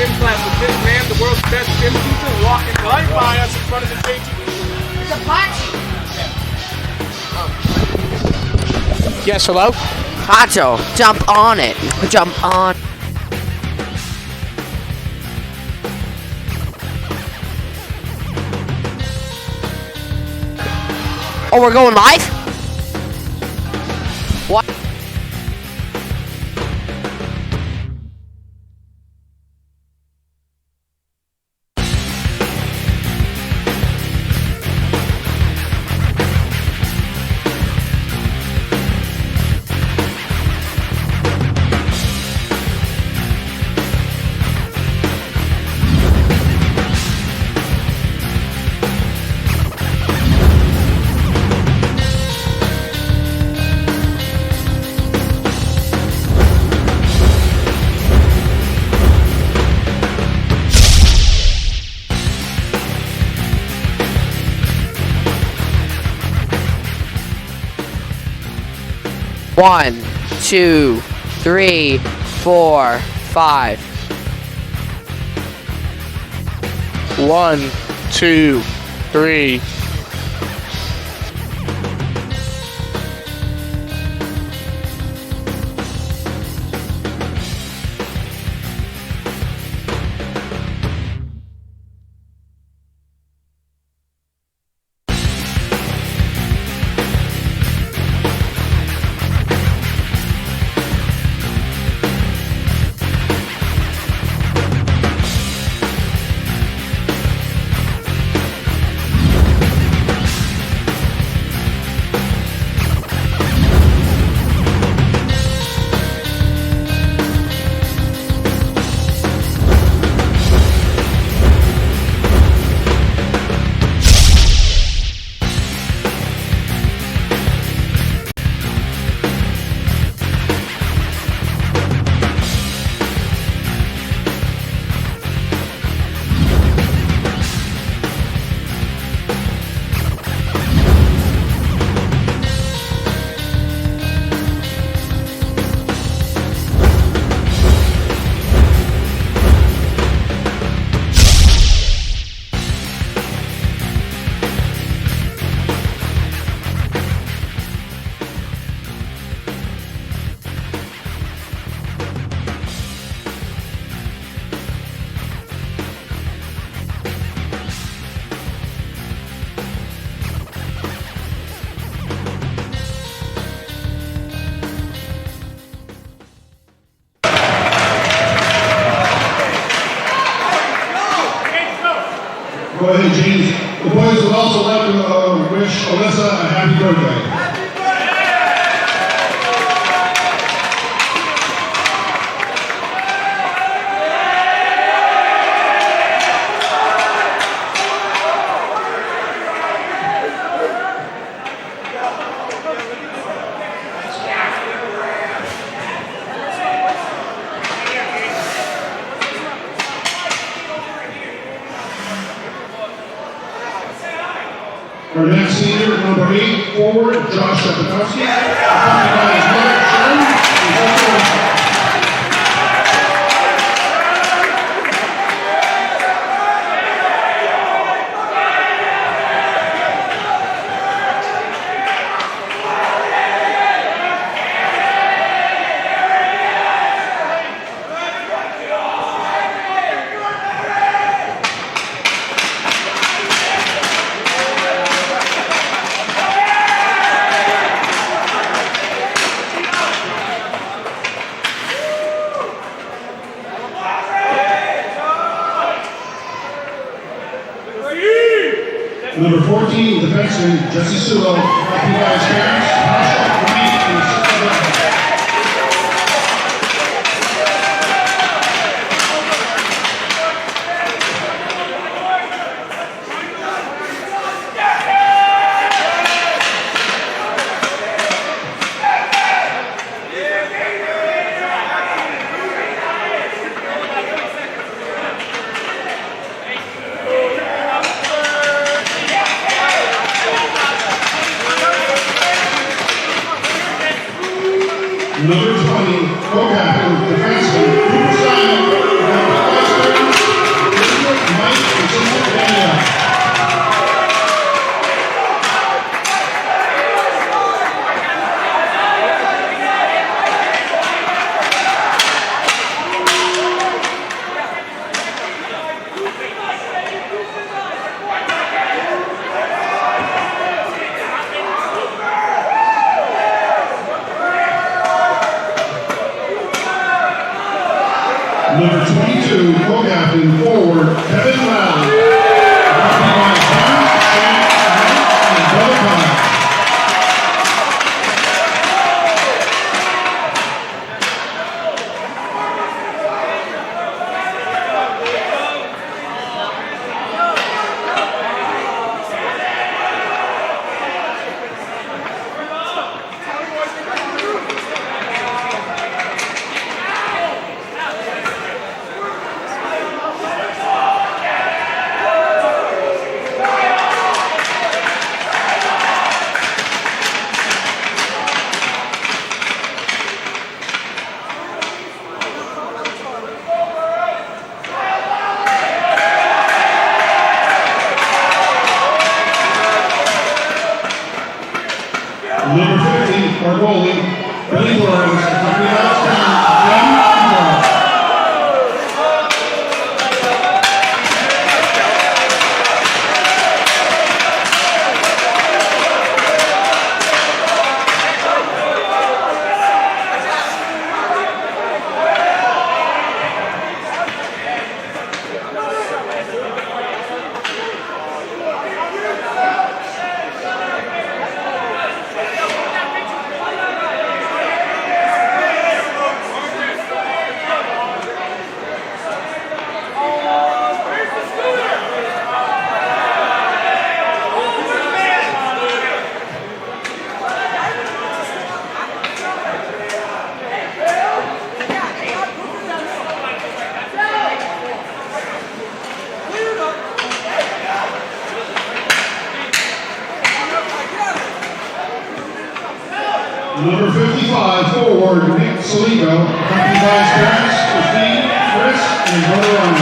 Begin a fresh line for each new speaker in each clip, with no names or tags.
gym class with this man, the world's best gym teacher, walking right by us in front of the JTV.
It's Apache.
Yes, hello?
Hacho, jump on it. Jump on. Oh, we're going live? What? One, 2, 3, 4, 5.
1, 2, 3.
Go ahead, James. The boys would also like to wish Alyssa a happy birthday. Our next senior, number 8, forward, Josh Shepakowski, accompanied by his mother, Sharon, and his Number 14, defenseman Jesse Sulo, accompanied by his parents, Tasha, Grant, and his sister Rebecca. Number 22, co-captain, forward, Kevin Lau. Accompanied by his parents, Shane, and brother Kyle. Number 50, our goalie, Billy Torres, accompanied by his parents, Glenn and Carl. Number 55, forward, Nick Saligo, accompanied by his parents, Christine, Chris, and his brother Ryan.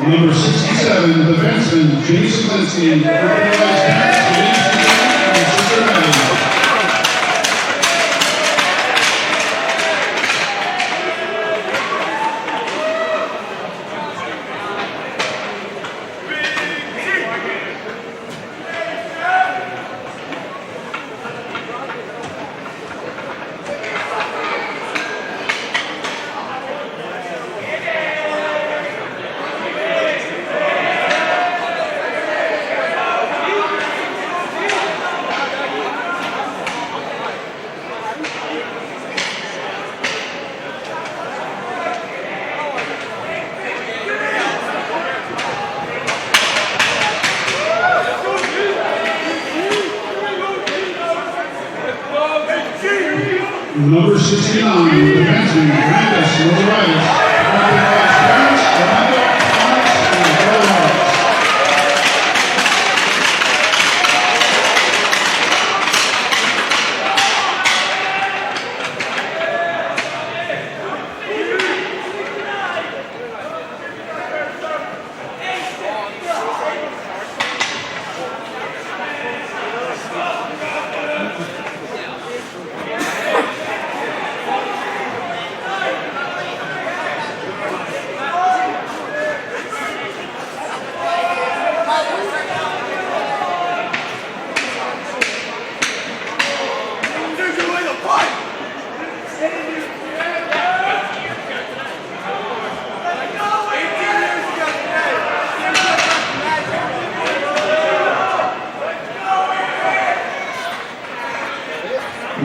Number 67, defenseman, Jason Linsky, accompanied by his parents, James and his sister Maddie. Number 69, defenseman, Brandis Lorias, accompanied by his parents, Rebecca, Thomas, and his brother Alex.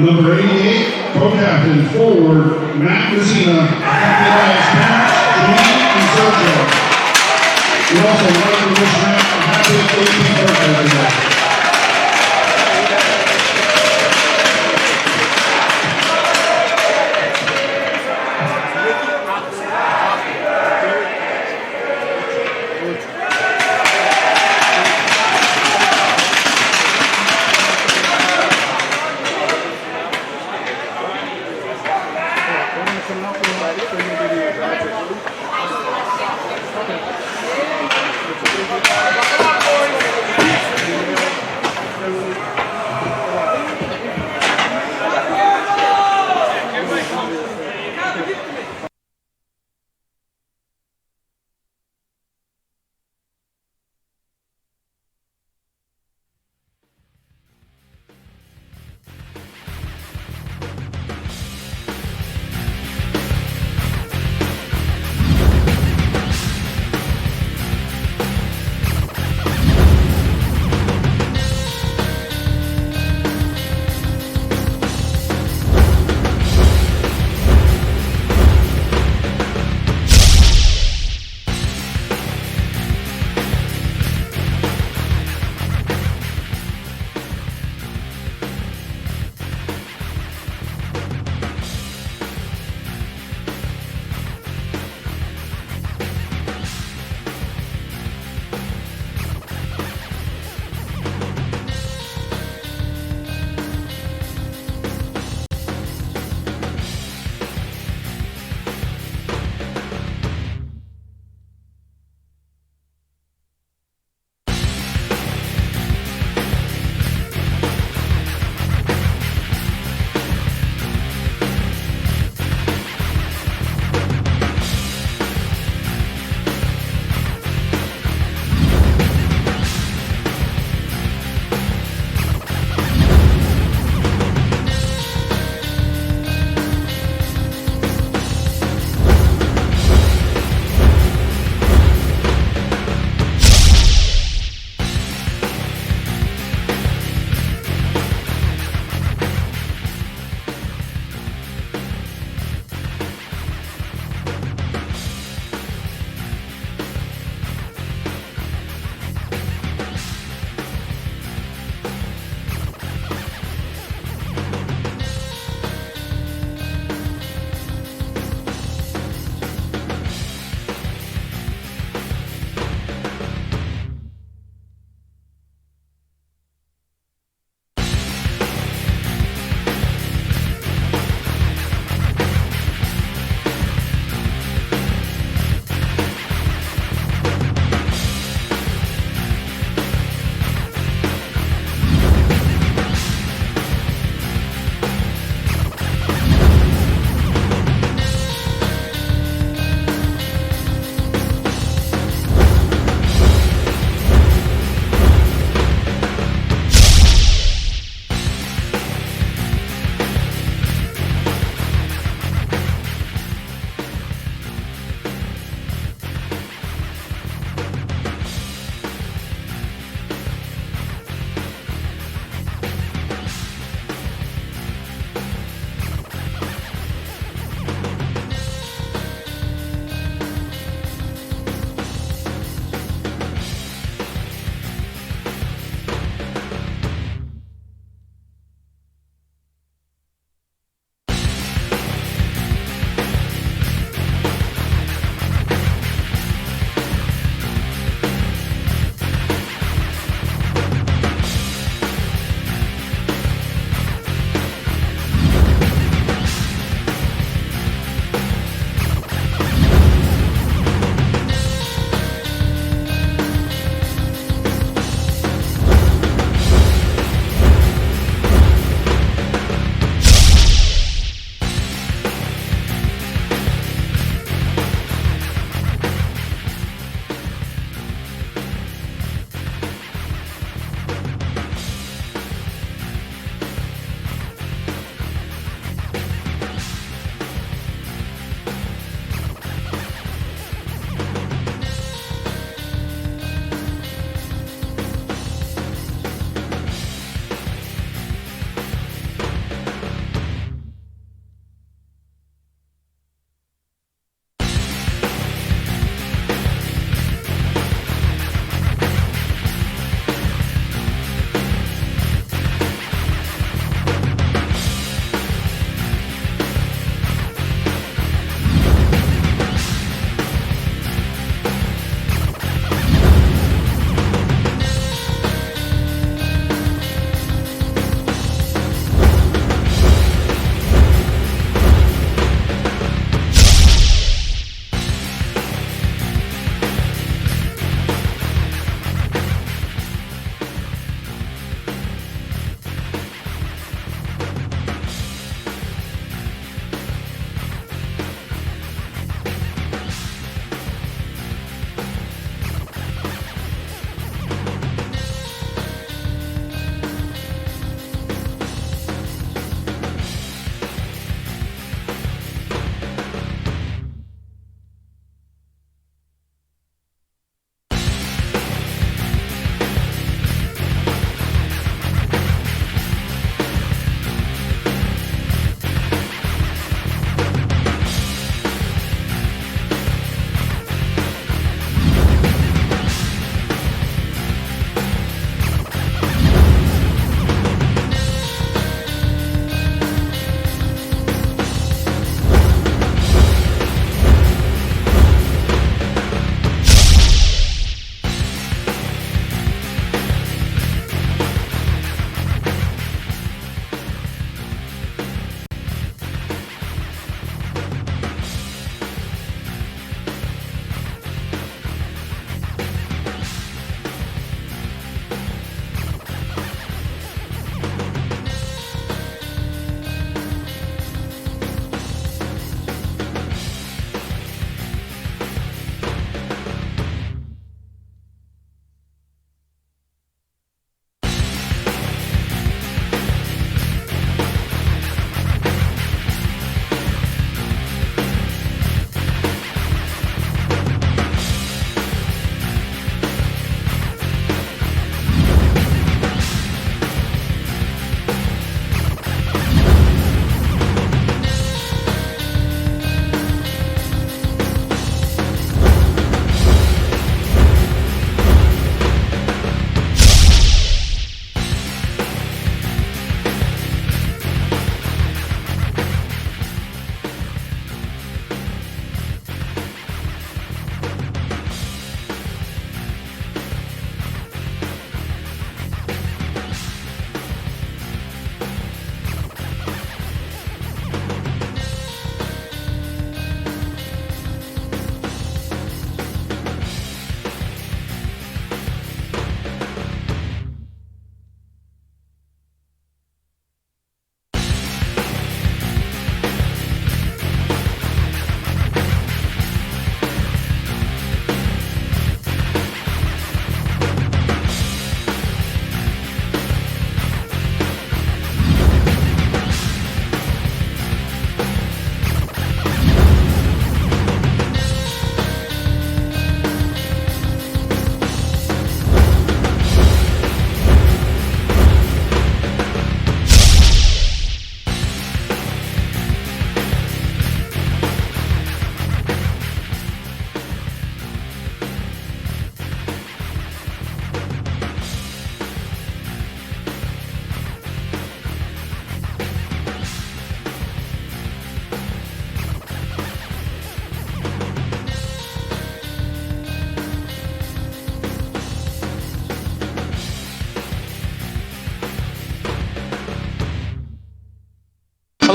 Number 88, co-captain forward, Matt Messina, accompanied by his parents, Janine and Sergio. We also like to wish Matt a happy 18th birthday today.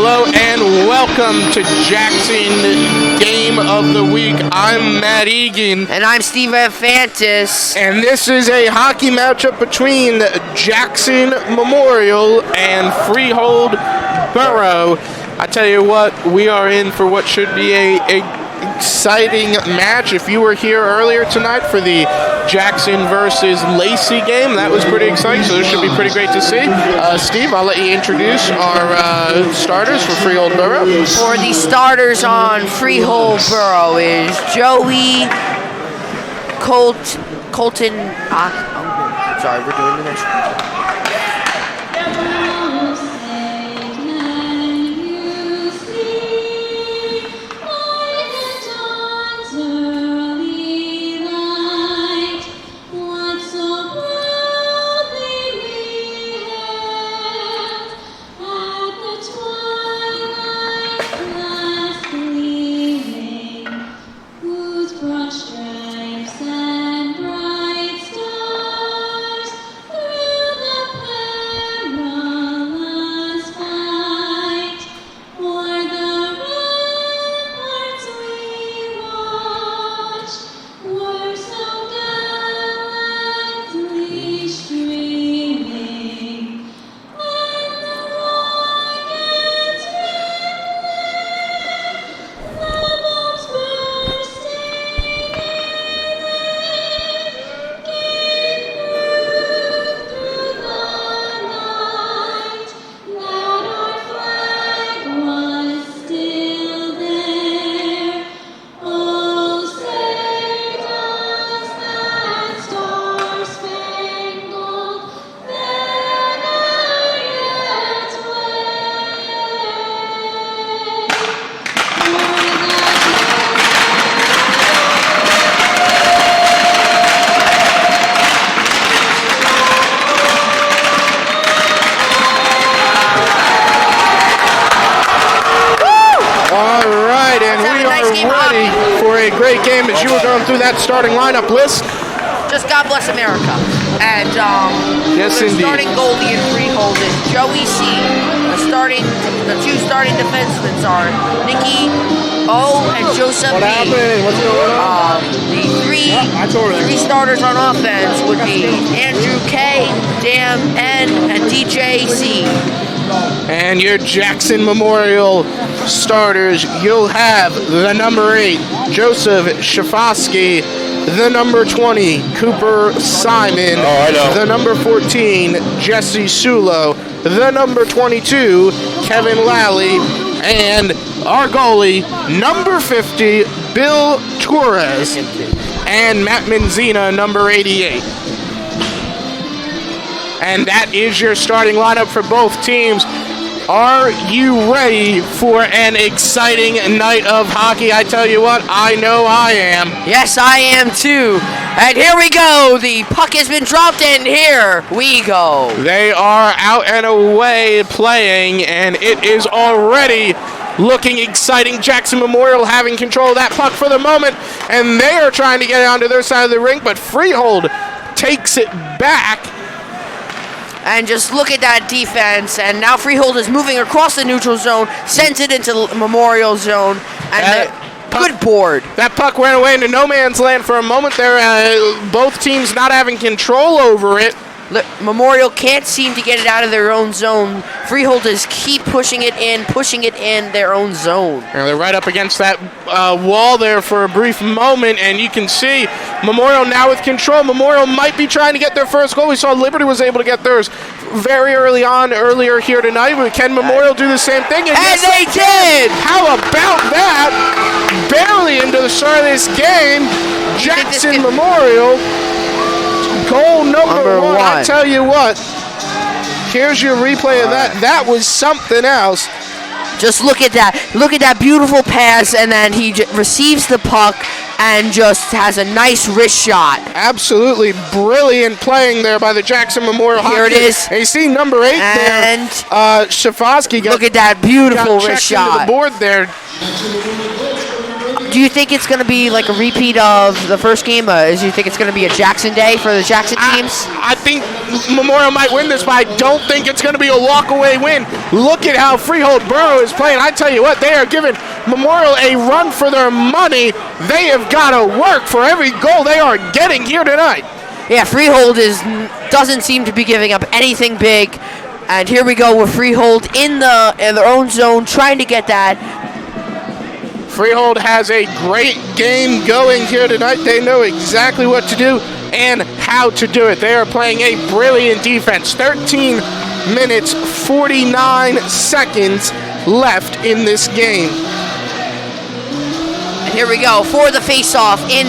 Hello and welcome to Jackson Game of the Week. I'm Matt Egan.
And I'm Steve Fantis.
And this is a hockey matchup between Jackson Memorial and Freehold Boro. I tell you what, we are in for what should be a exciting match. If you were here earlier tonight for the Jackson versus Lacey game, that was pretty exciting, so this should be pretty great to see. Steve, I'll let you introduce our starters for Freehold Boro.
For the starters on Freehold Boro is Joey Colton. Sorry, we're doing the next one.
Great game as you were going through that starting lineup list.
Just God bless America. And
yes,
the
indeed.
starting goalie in Freehold is Joey C. The two starting defensemen are Nikki O and Joseph
What
B.
happened? What's going on?
The three starters on offense would be Andrew K, Dan N, and DJ C.
And your Jackson Memorial starters, you'll have the number 8, Joseph Shafosky, the number 20, Cooper Simon, the number 14, Jesse Sulo, the number 22, Kevin Lally, and our goalie, number 50, Bill Torres, and Matt Menzina, number 88. And that is your starting lineup for both teams. Are you ready for an exciting night of hockey? I tell you what, I know I am.
Yes, I am too. And here we go. The puck has been dropped, and here we go.
They are out and away playing, and it is already looking exciting. Jackson Memorial having control of that puck for the moment, and they are trying to get it onto their side of the rink, but Freehold takes it back.
And just look at that defense, and now Freehold is moving across the neutral zone, sends it into Memorial zone, and good board.
That puck ran away into no man's land for a moment there, both teams not having control over it.
Memorial can't seem to get it out of their own zone. Freehold is keep pushing it in their own zone.
And they're right up against that wall there for a brief moment, and you can see Memorial now with control. Memorial might be trying to get their first goal. We saw Liberty was able to get theirs very earlier here tonight. But can Memorial do the same thing?
And yes, they did!
How about that? Barely into the start of this game, Jackson Memorial. Goal number one. I tell you what, here's your replay of that. That was something else.
Just look at that. Look at that beautiful pass, and then he receives the puck and just has a nice wrist shot.
Absolutely brilliant playing there by the Jackson Memorial.
Here it is.
And you see number 8
and
there. Shafosky got.
Look at that beautiful wrist shot.
The board there.
Do you think it's going to be like a repeat of the first game? Do you think it's going to be a Jackson day for the Jackson teams?
I think Memorial might win this, but I don't think it's going to be a walk-away win. Look at how Freehold Boro is playing. I tell you what, they are giving Memorial a run for their money. They have got to work for every goal they are getting here tonight.
Yeah, Freehold doesn't seem to be giving up anything big. And here we go with Freehold in their own zone, trying to get that.
Freehold has a great game going here tonight. They know exactly what to do and how to do it. They are playing a brilliant defense. 13 minutes, 49 seconds left in this game.
And here we go for the face-off in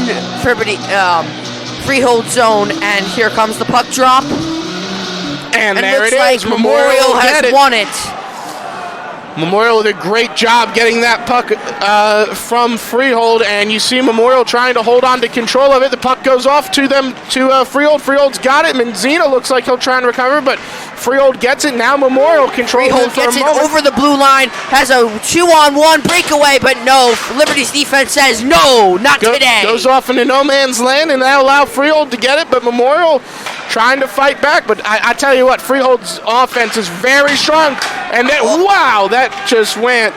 Freehold zone. And here comes the puck drop.
And there
looks
it
like
is.
Memorial has won it.
Memorial did a great job getting that puck from Freehold, and you see Memorial trying to hold on to control of it. The puck goes off to Freehold. Freehold's got it. Menzina looks like he'll try and recover, but Freehold gets it. Now Memorial controls it
Freehold
for
gets
a
it
moment.
over the blue line, has a 2-on-1 breakaway, but no. Liberty's defense says no, not today.
Goes off into no man's land, and that allow Freehold to get it, but Memorial trying to fight back. But I tell you what, Freehold's offense is very strong, and wow, that just went.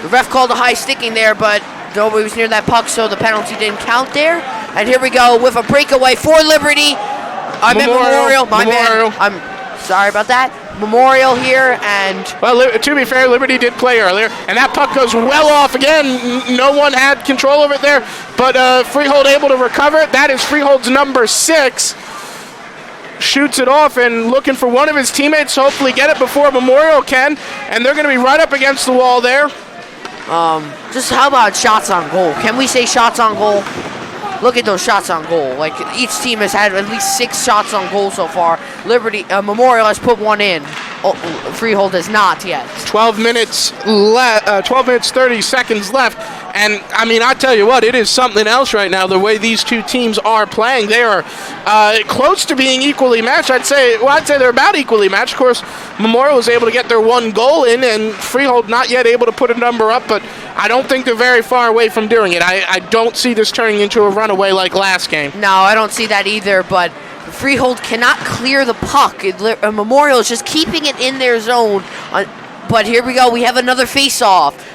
The ref called a high sticking there, but nobody was near that puck, so the penalty didn't count there. And here we go with a breakaway for Liberty. I'm at Memorial. My man. I'm sorry about that. Memorial here, and
well, to be fair, Liberty did play earlier, and that puck goes well off again. No one had control of it there, but Freehold able to recover it. That is Freehold's number 6. Shoots it off and looking for one of his teammates to hopefully get it before Memorial can, and they're going to be right up against the wall there.
Just how about shots on goal? Can we say shots on goal? Look at those shots on goal. Like, each team has had at least 6 shots on goal so far. Memorial has put one in. Freehold has not yet.
12 minutes 30 seconds left. And, I mean, I tell you what, it is something else right now, the way these two teams are playing. They are close to being equally matched. I'd say they're about equally matched. Of course, Memorial was able to get their 1 goal in, and Freehold not yet able to put a number up, but I don't think they're very far away from doing it. I don't see this turning into a runaway like last game.
No, I don't see that either, but Freehold cannot clear the puck. Memorial is just keeping it in their zone. But here we go. We have another face-off.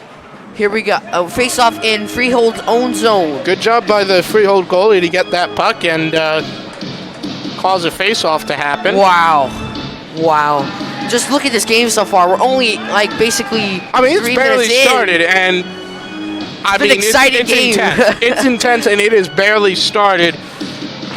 Here we go. A face-off in Freehold's own zone.
Good job by the Freehold goalie to get that puck and cause a face-off to happen.
Wow. Just look at this game so far. We're only, like, basically
it's barely started, and
it's an exciting game.
Intense. It's intense, and it is barely started.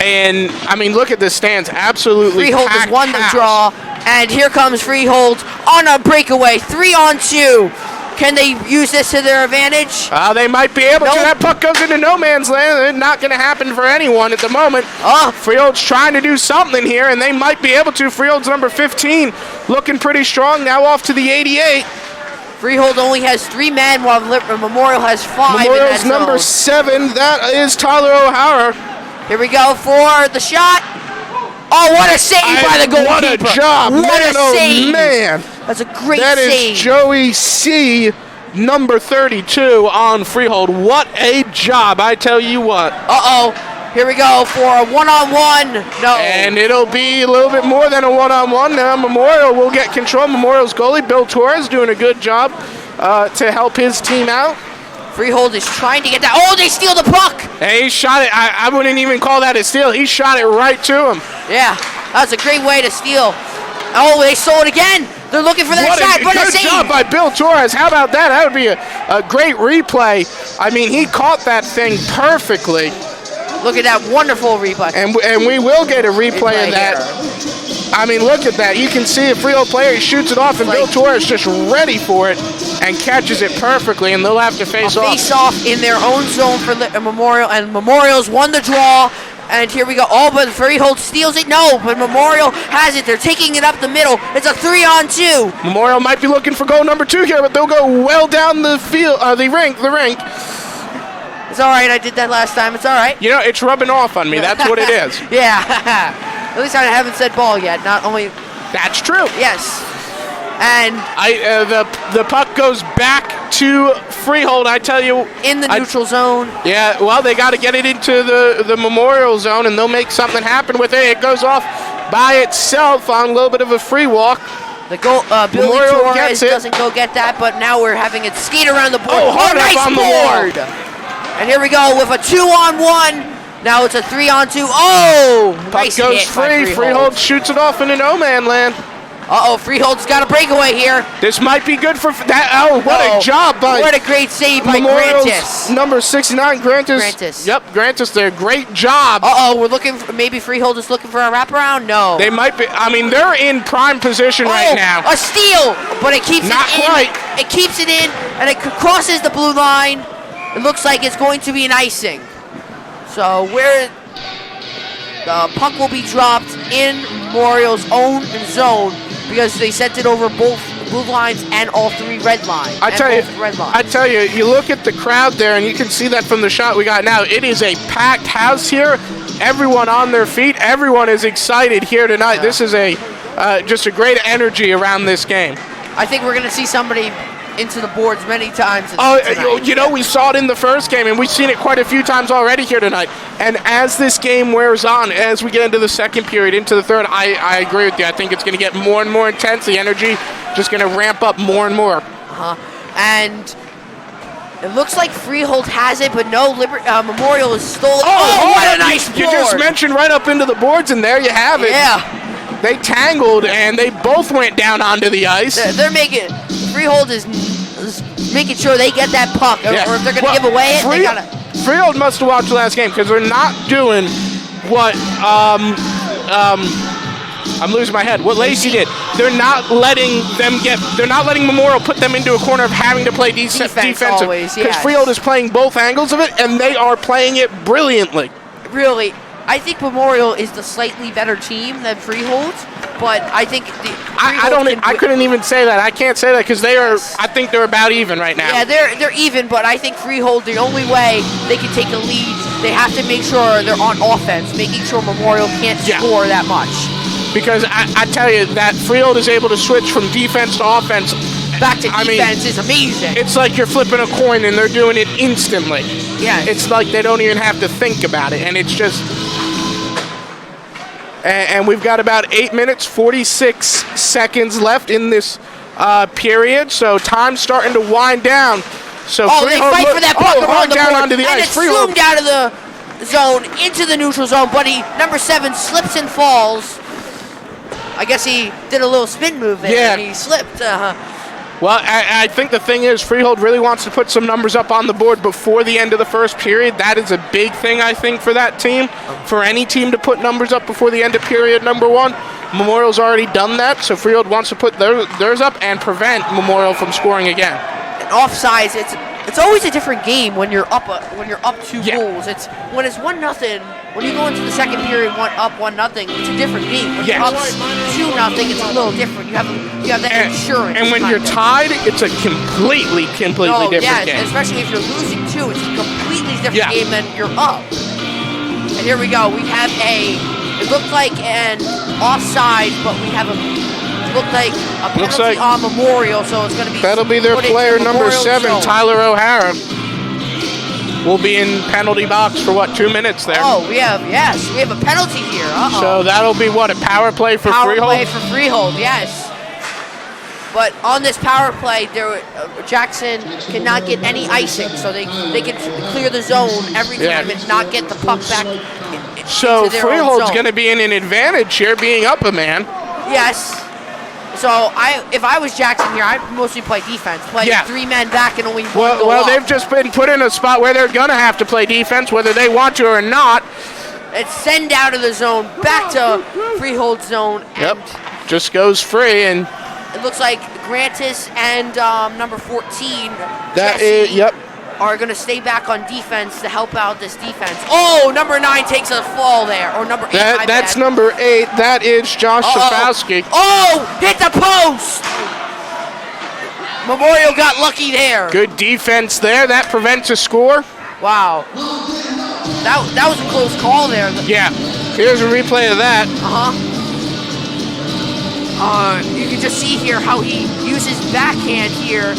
And, I mean, look at the stands. Absolutely
Freehold has won the draw, and here comes Freehold on a breakaway. 3-on-2. Can they use this to their advantage?
They might be able to. That puck goes into no man's land. It's not going to happen for anyone at the moment. Freehold's trying to do something here, and they might be able to. Freehold's number 15 looking pretty strong. Now off to the 88.
Freehold only has 3 men, while Memorial has 5.
Memorial's number 7. That is Tyler O'Hara.
Here we go for the shot. Oh, what a save by the goalkeeper.
What a job.
What a save.
Man.
That's a great save.
That is Joey C., number 32 on Freehold. What a job, I tell you what.
Here we go for a 1-on-1. No.
And it'll be a little bit more than a 1-on-1 now. Memorial will get control. Memorial's goalie, Bill Torres, doing a good job to help his team out.
Freehold is trying to get that. Oh, they steal the puck.
Hey, he shot it. I wouldn't even call that a steal. He shot it right to him.
Yeah, that's a great way to steal. Oh, they stole it again. They're looking for that shot. What a save.
Good job by Bill Torres. How about that? That would be a great replay. I mean, he caught that thing perfectly.
Look at that wonderful replay.
And we will get a replay of that. I mean, look at that. You can see a Freehold player, he shoots it off, and Bill Torres just ready for it and catches it perfectly, and they'll have to face off.
Face off in their own zone for Memorial, and Memorial's won the draw. And here we go. Oh, but Freehold steals it. No, but Memorial has it. They're taking it up the middle. It's a 3-on-2.
Memorial might be looking for goal number 2 here, but they'll go well down the field, the rink.
It's all right. I did that last time. It's all right.
You know, it's rubbing off on me. That's what it is.
Yeah. At least I haven't said ball yet. Not only.
That's true.
Yes. And
the puck goes back to Freehold. I tell you.
In the neutral zone.
Yeah, well, they got to get it into the Memorial Zone, and they'll make something happen with it. It goes off by itself on a little bit of a free walk.
The goal, Billy
Memorial
Torres
gets it.
doesn't go get that, but now we're having it skate around the board.
Oh, hard up
nice
on the
board! And here we go with a 2-on-1. Now it's a 3-on-2. Oh!
Puck
Nice
goes
hit by
free. Freehold shoots it off into no man land.
Uh-oh, Freehold's got a breakaway here.
This might be good for that. Oh, what a job by
What a great save by
Memorial's
Grantis.
number 69, Grantis.
Grantis.
Yep, Grantis there. Great job.
Uh-oh, we're looking for, maybe Freehold is looking for a wraparound? No.
They might be. I mean, they're in prime position right now.
A steal, but it keeps
Not
it in.
quite.
It keeps it in, and it crosses the blue line. It looks like it's going to be an icing. So where the puck will be dropped in Memorial's own zone because they sent it over both blue lines and all three red lines.
I tell you, you look at the crowd there, and you can see that from the shot we got now. It is a packed house here. Everyone on their feet. Everyone is excited here tonight.
Yeah.
This is a just a great energy around this game.
I think we're going to see somebody into the boards many times.
Oh, you know, we saw it in the first game, and we've seen it quite a few times already here tonight. And as this game wears on, as we get into the second period, into the third, I agree with you. I think it's going to get more and more intense. The energy just going to ramp up more and more.
And it looks like Freehold has it, but no, Memorial is stolen.
Oh,
what a nice
You just
board.
mentioned right up into the boards, and there you have it.
Yeah.
They tangled, and they both went down onto the ice.
They're making, Freehold is making sure they get that puck, or if they're going to give away it, they got to.
Freehold must have watched the last game because they're not doing what I'm losing my head. What Lacey did. They're not letting Memorial put them into a corner of having to play defensive.
Always,
because
yes.
Freehold is playing both angles of it, and they are playing it brilliantly.
Really, I think Memorial is the slightly better team than Freehold, but I think
I couldn't even say that. I can't say that because they are. I think they're about even right now.
Yeah, they're even, but I think Freehold, the only way they can take a lead, they have to make sure they're on offense, making sure Memorial can't score that much.
Because I tell you that Freehold is able to switch from defense to offense.
Back to defense is amazing.
It's like you're flipping a coin and they're doing it instantly.
Yeah.
It's like they don't even have to think about it, and it's just. And we've got about 8 minutes, 46 seconds left in this period, so time's starting to wind down. So
they fight for that puck around the
down
board,
onto the
and
ice.
it's zoomed out of the zone into the neutral zone, but number 7 slips and falls. I guess he did a little spin move there, and he slipped.
Well, I think the thing is, Freehold really wants to put some numbers up on the board before the end of the first period. That is a big thing, I think, for that team. For any team to put numbers up before the end of period number 1. Memorial's already done that, so Freehold wants to put theirs up and prevent Memorial from scoring again.
And offsides, it's always a different game when you're up 2 goals. It's when it's 1-0. When you go into the second period, 1-0, it's a different game. When you're up 2-0, it's a little different. You have that insurance.
And when you're tied, it's a completely different game.
Especially if you're losing 2, it's a completely different game than you're up. And here we go. We have it looked like an offside, but we have a penalty on Memorial, so it's going to be.
That'll be their player number 7, Tyler O'Hara. Will be in penalty box for 2 minutes there.
Oh, we have a penalty here.
So that'll be a power play for Freehold?
Power play for Freehold, yes. But on this power play, Jackson cannot get any icing, so they can clear the zone every time and not get the puck back.
So Freehold's going to be in an advantage here, being up a man.
Yes. So if I was Jackson here, I'd mostly play defense, play 3 men back and only one go up.
They've just been put in a spot where they're going to have to play defense, whether they want to or not.
It's send out of the zone, back to Freehold zone. And
just goes free, and
it looks like Grantis and number 14, are going to stay back on defense to help out this defense. Oh, number 9 takes a fall there, or number 8.
That's number 8. That is Josh Shafowski.
Oh, hit the post! Memorial got lucky there.
Good defense there. That prevents a score.
Wow. That was a close call there.
Yeah. Here's a replay of that.
You can just see here how he uses backhand here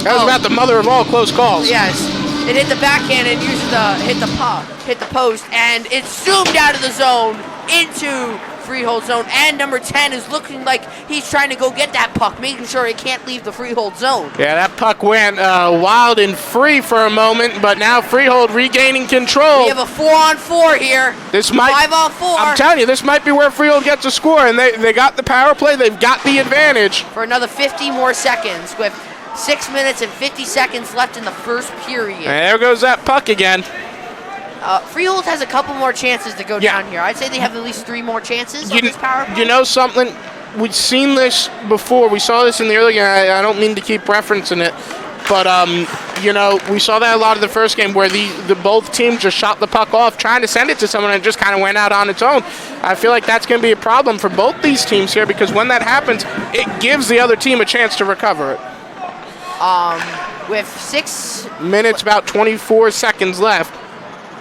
That was about the mother of all close calls.
Yes. It hit the backhand and hit the post, and it zoomed out of the zone into Freehold zone. And number 10 is looking like he's trying to go get that puck, making sure it can't leave the Freehold zone.
Yeah, that puck went wild and free for a moment, but now Freehold regaining control.
We have a 4-on-4 here. 5-on-4.
I'm telling you, this might be where Freehold gets a score, and they got the power play. They've got the advantage.
For another 50 more seconds with 6 minutes and 50 seconds left in the first period.
And there goes that puck again.
Freehold has a couple more chances to go down here. I'd say they have at least 3 more chances on this power play.
You know something? We've seen this before. We saw this in the early game. I don't mean to keep referencing it, but you know, we saw that a lot of the first game where the both teams just shot the puck off trying to send it to someone and it just kind of went out on its own. I feel like that's going to be a problem for both these teams here, because when that happens, it gives the other team a chance to recover it.
With 6
minutes, about 24 seconds left.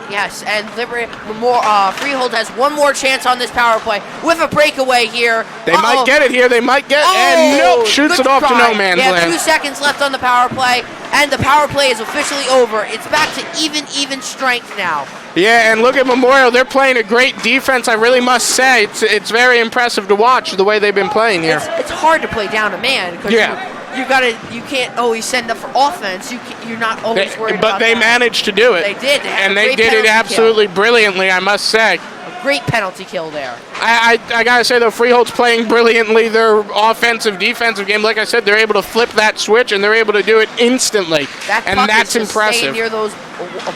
Yes, and Freehold has one more chance on this power play with a breakaway here.
They might get it here. They might get it. And nope, shoots it off to no man's land.
2 seconds left on the power play, and the power play is officially over. It's back to even strength now.
Yeah, and look at Memorial. They're playing a great defense, I really must say. It's very impressive to watch the way they've been playing here.
It's hard to play down a man because you can't always send up for offense. You're not always worried about that.
But they managed to do it.
They did.
They did it absolutely brilliantly, I must say.
A great penalty kill there.
I got to say, though, Freehold's playing brilliantly. Their offensive-defensive game, like I said, they're able to flip that switch, and they're able to do it instantly. That's impressive.
Staying near those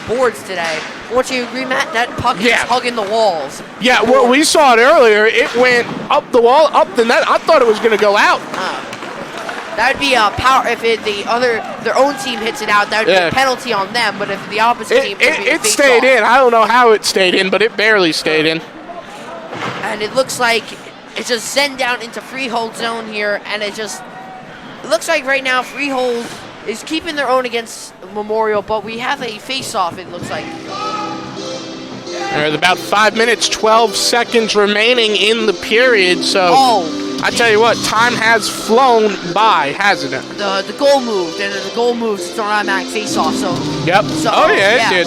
boards today. Won't you agree, Matt? That puck is hugging the walls.
Yeah, well, we saw it earlier. It went up the wall, up the net. I thought it was going to go out.
That would be a power. If their own team hits it out, that would be a penalty on them. But if the opposite team,
it stayed in. I don't know how it stayed in, but it barely stayed in.
And it looks like it's just sent down into Freehold zone here, and it looks like right now Freehold is keeping their own against Memorial, but we have a face-off. It looks like.
There's about 5 minutes, 12 seconds remaining in the period. So. I tell you what, time has flown by, hasn't it?
The goal moved, and the goal moves, it's an automatic face-off.
Yep. It did.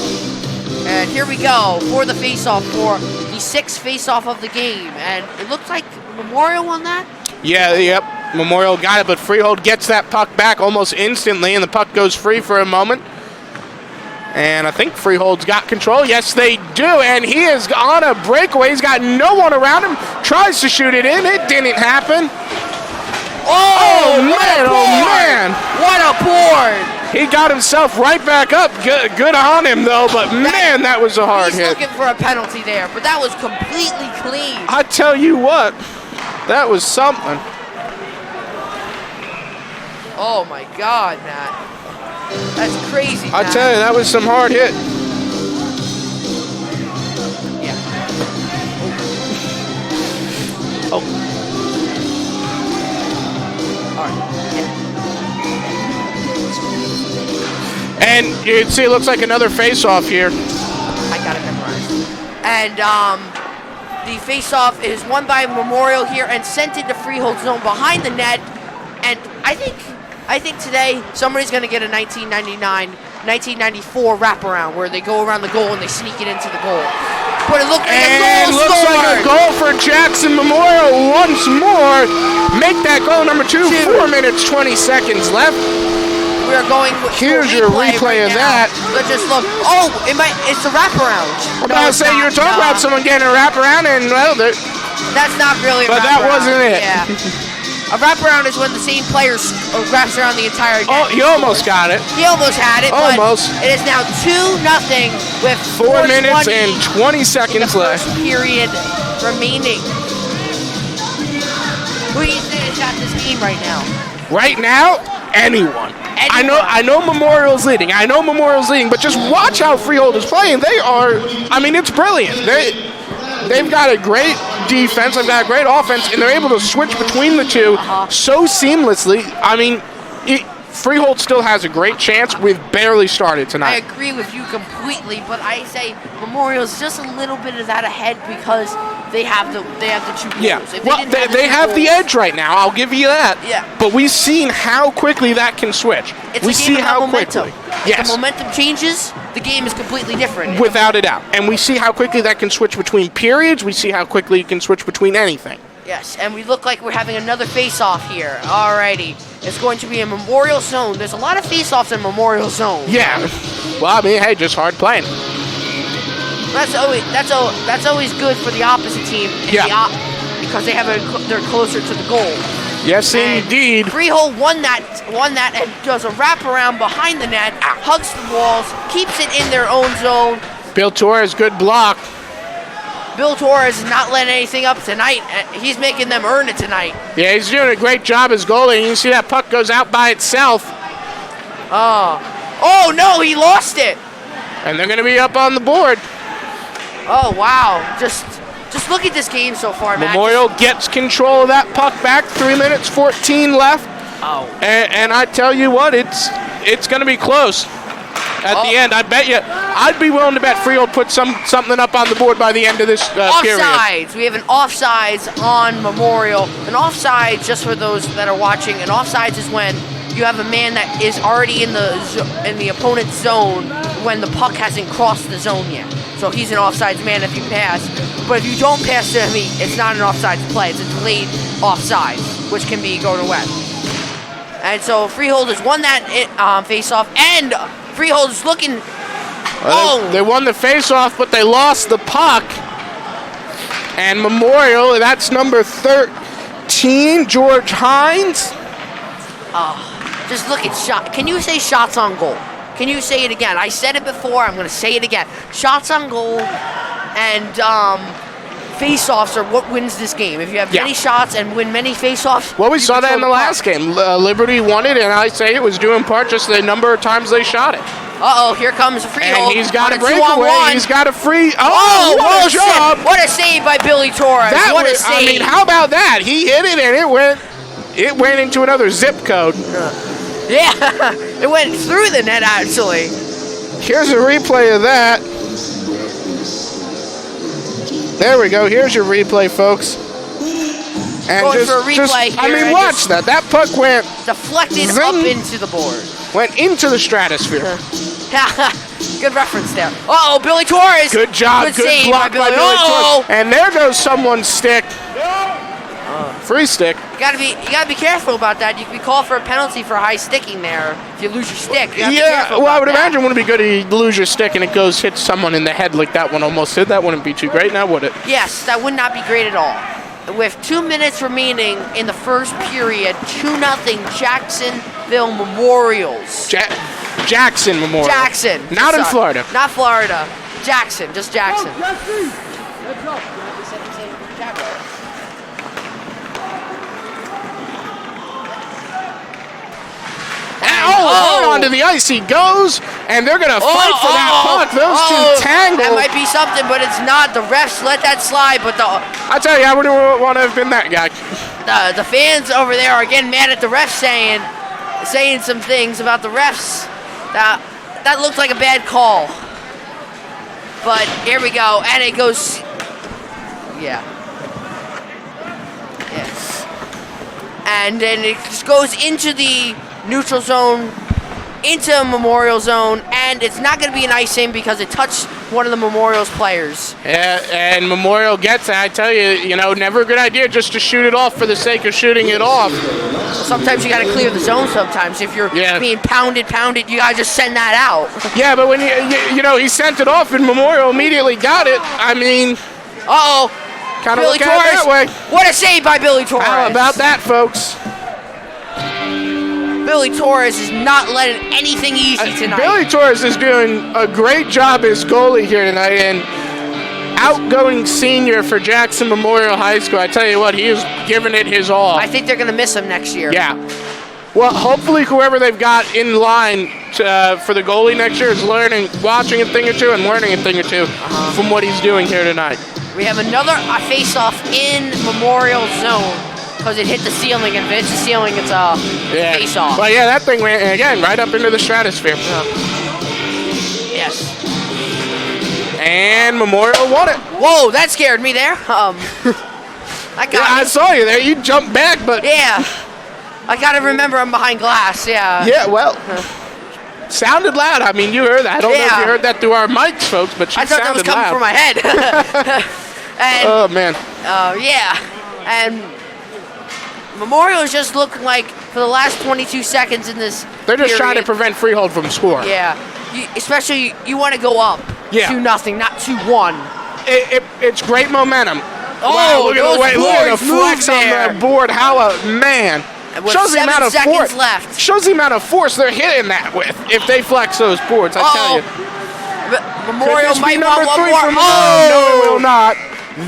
And here we go for the face-off, for the 6th face-off of the game. And it looks like Memorial won that?
Yep. Memorial got it, but Freehold gets that puck back almost instantly, and the puck goes free for a moment. And I think Freehold's got control. Yes, they do. And he is on a breakaway. He's got no one around him. Tries to shoot it in. It didn't happen. Oh man.
What a board.
He got himself right back up. Good on him, though. But, man, that was a hard hit.
He's looking for a penalty there. But that was completely clean.
I tell you what. That was something.
Oh, my God, Matt. That's crazy.
I tell you, that was some hard hit.
Yeah.
Oh.
All right. Yeah.
And you can see it looks like another face-off here.
I got it memorized. And the face-off is won by Memorial here and sent into Freehold zone behind the net. And I think today somebody's going to get a 1994 wraparound where they go around the goal and they sneak it into the goal. But it looked like a
goal for Jackson Memorial once more. Make that goal number 2. 4 minutes, 20 seconds left.
We are going with
Here's your replay of that.
Let's just look. Oh, it's a wraparound.
I'm about to say, you were talking about someone getting a wraparound, and well,
that's not really a wraparound.
But that wasn't it.
Yeah. A wraparound is when the same player wraps around the entire net.
Oh, you almost got it.
He almost had it.
Almost.
But it is now 2-0 with
4 minutes and 20 seconds left.
Period remaining. Who do you think has got this game right now?
Right now, anyone. I know Memorial's leading. But just watch how Freehold is playing. It's brilliant. They've got a great defense, they've got a great offense, and they're able to switch between the two so seamlessly. Freehold still has a great chance. We've barely started tonight.
I agree with you completely, but I say Memorial's just a little bit of that ahead because they have the two goals.
Yeah,
If
well,
didn't
they
two
have the
goals-
edge right now. I'll give you that.
Yeah.
But we've seen how quickly that can switch.
It's
we
a game
see
about
how
momentum.
quickly.
If
Yes,
the momentum changes, the game is completely different.
without a doubt. And we see how quickly that can switch between periods. We see how quickly it can switch between anything.
Yes, and we look like we're having another face-off here. Alrighty. It's going to be a Memorial Zone. There's a lot of face-offs in Memorial Zone.
Yeah. Well, I mean, hey, just hard playing.
That's always good for the opposite team.
Yeah.
Because they're closer to the goal.
Yes,
And
indeed.
Freehold won that and does a wraparound behind the net, hugs the walls, keeps it in their own zone.
Bill Torres, good block.
Bill Torres is not letting anything up tonight. He's making them earn it tonight.
Yeah, he's doing a great job as goalie. You can see that puck goes out by itself.
Oh no, he lost it.
And they're going to be up on the board.
Oh wow, just look at this game so far, man.
Memorial gets control of that puck back. 3 minutes, 14 left.
Oh.
And I tell you what, it's going to be close at the end. I bet you, I'd be willing to bet Freehold put something up on the board by the end of this period.
Offsides. We have an offsides on Memorial. An offsides, just for those that are watching, an offsides is when you have a man that is already in the opponent's zone when the puck hasn't crossed the zone yet. So he's an offsides man if you pass. But if you don't pass to him, it's not an offsides play. It's a delayed offsides, which can be go to west. And so Freehold has won that face-off, and Freehold is looking.
They won the face-off, but they lost the puck. And Memorial, that's number 13, George Hines.
Just look at shot. Can you say shots on goal? Can you say it again? I said it before. I'm going to say it again. Shots on goal and face-offs are what wins this game. If you have many shots and win many face-offs.
Well, we saw that in the last game. Liberty won it, and I say it was due in part just the number of times they shot it.
Uh-oh, here comes Freehold.
And he's got a
on
breakaway.
2-on-1.
He's got a free.
Oh,
what a job!
What a save by Billy Torres. What a save.
I mean, how about that? He hit it, and it went into another zip code.
Yeah, it went through the net, actually.
Here's a replay of that. There we go. Here's your replay, folks. And
Going for a replay here.
I mean, watch that. That puck went
deflected up into the board.
Went into the stratosphere.
Good reference there. Uh-oh, Billy Torres.
Good job. Good
save
block by Billy Torres. And there goes someone's stick. Free stick.
You gotta be careful about that. You can be called for a penalty for high sticking there. If you lose your stick, you have to be careful
well, I
about
would
that.
imagine wouldn't it be good if you lose your stick and it goes hit someone in the head like that one almost did. That wouldn't be too great now, would it?
Yes, that would not be great at all. With 2 minutes remaining in the first period, 2-0 Jacksonville Memorials.
Jackson Memorial.
Jackson.
Not in Florida.
Not Florida. Jackson. Just Jackson.
Hard onto the ice he goes, and they're going to fight for that puck. Those two tangle.
That might be something, but it's not. The refs let that slide, but
I tell you, I wouldn't want to have been that guy.
The fans over there are getting mad at the refs, saying some things about the refs. That looks like a bad call. But here we go, and it goes. Yeah. Yes. And then it just goes into the neutral zone, into Memorial zone, and it's not going to be an icing because it touched one of the Memorial's players.
Yeah, and Memorial gets it. I tell you, never a good idea just to shoot it off for the sake of shooting it off.
Sometimes you got to clear the zone sometimes. If you're being pounded, you got to just send that out.
Yeah, but when he sent it off and Memorial immediately got it, I mean...
Uh-oh.
Kind of look at it that way.
What a save by Billy Torres.
How about that, folks?
Billy Torres is not letting anything easy tonight.
Billy Torres is doing a great job as goalie here tonight, and outgoing senior for Jackson Memorial High School. I tell you what, he is giving it his all.
I think they're going to miss him next year.
Yeah. Well, hopefully whoever they've got in line for the goalie next year is watching a thing or two and learning a thing or two from what he's doing here tonight.
We have another face-off in Memorial Zone. Because it hit the ceiling, and if it hits the ceiling, it's a face-off.
Well, yeah, that thing went, again, right up into the stratosphere.
Yes.
And Memorial won it.
Whoa, that scared me there. I got
I saw you there. You jumped back, but
yeah. I gotta remember I'm behind glass. Yeah.
yeah, well, sounded loud. I mean, you heard that. I don't know if you heard that through our mics, folks, but she
I thought
sounded
that was coming
loud.
from my head. And,
oh man.
yeah, and Memorial is just looking like for the last 22 seconds in this.
They're just
period,
trying to prevent Freehold from scoring.
Yeah, especially you want to go up 2-0, not 2-1.
It's great momentum.
Oh,
wow, look at the way, look at the flex on
there.
the board. How man.
And with
Shows the
7
amount of
seconds
force.
left.
Shows the amount of force they're hitting that with if they flex those boards. I tell you.
Memorial
Could this
might
be
want
number
one
3
more.
from No, it will not.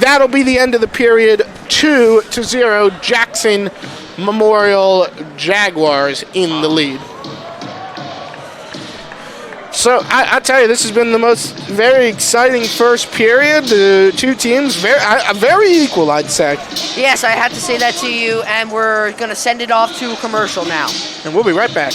That'll be the end of the period. 2-0. Jackson Memorial Jaguars in the lead. So I tell you, this has been the very exciting first period. The two teams very equal, I'd say.
Yes, I had to say that to you, and we're going to send it off to a commercial now.
And we'll be right back.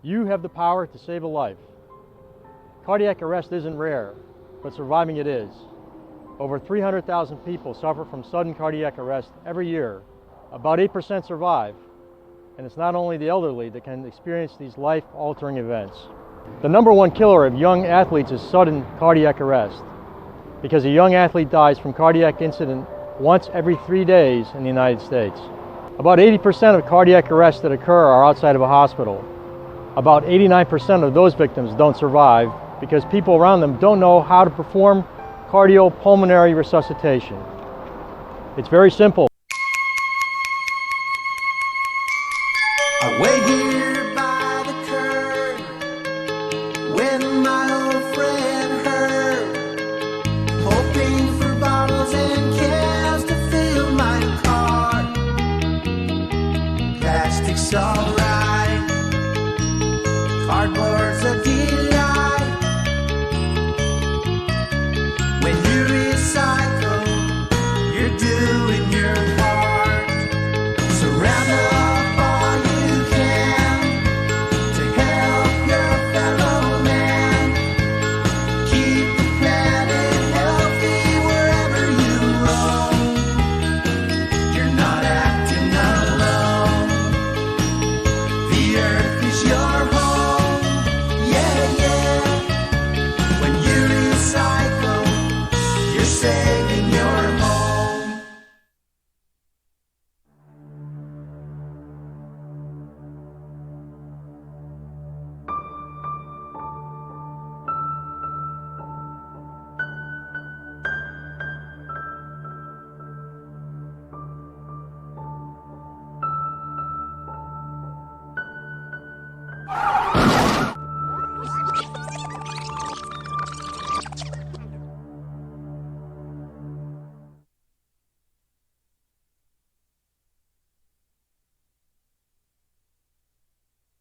You have the power to save a life. Cardiac arrest isn't rare, but surviving it is. Over 300,000 people suffer from sudden cardiac arrest every year. About 8% survive, and it's not only the elderly that can experience these life-altering events. The #1 killer of young athletes is sudden cardiac arrest, because a young athlete dies from cardiac incident once every 3 days in the United States. About 80% of cardiac arrests that occur are outside of a hospital. About 89% of those victims don't survive because people around them don't know how to perform cardiopulmonary resuscitation. It's very simple.
I wait here by the curb when my old friend heard, hoping for bottles and cans to fill my car. Plastic's alright, cardboard's a delight. When you recycle, you're doing your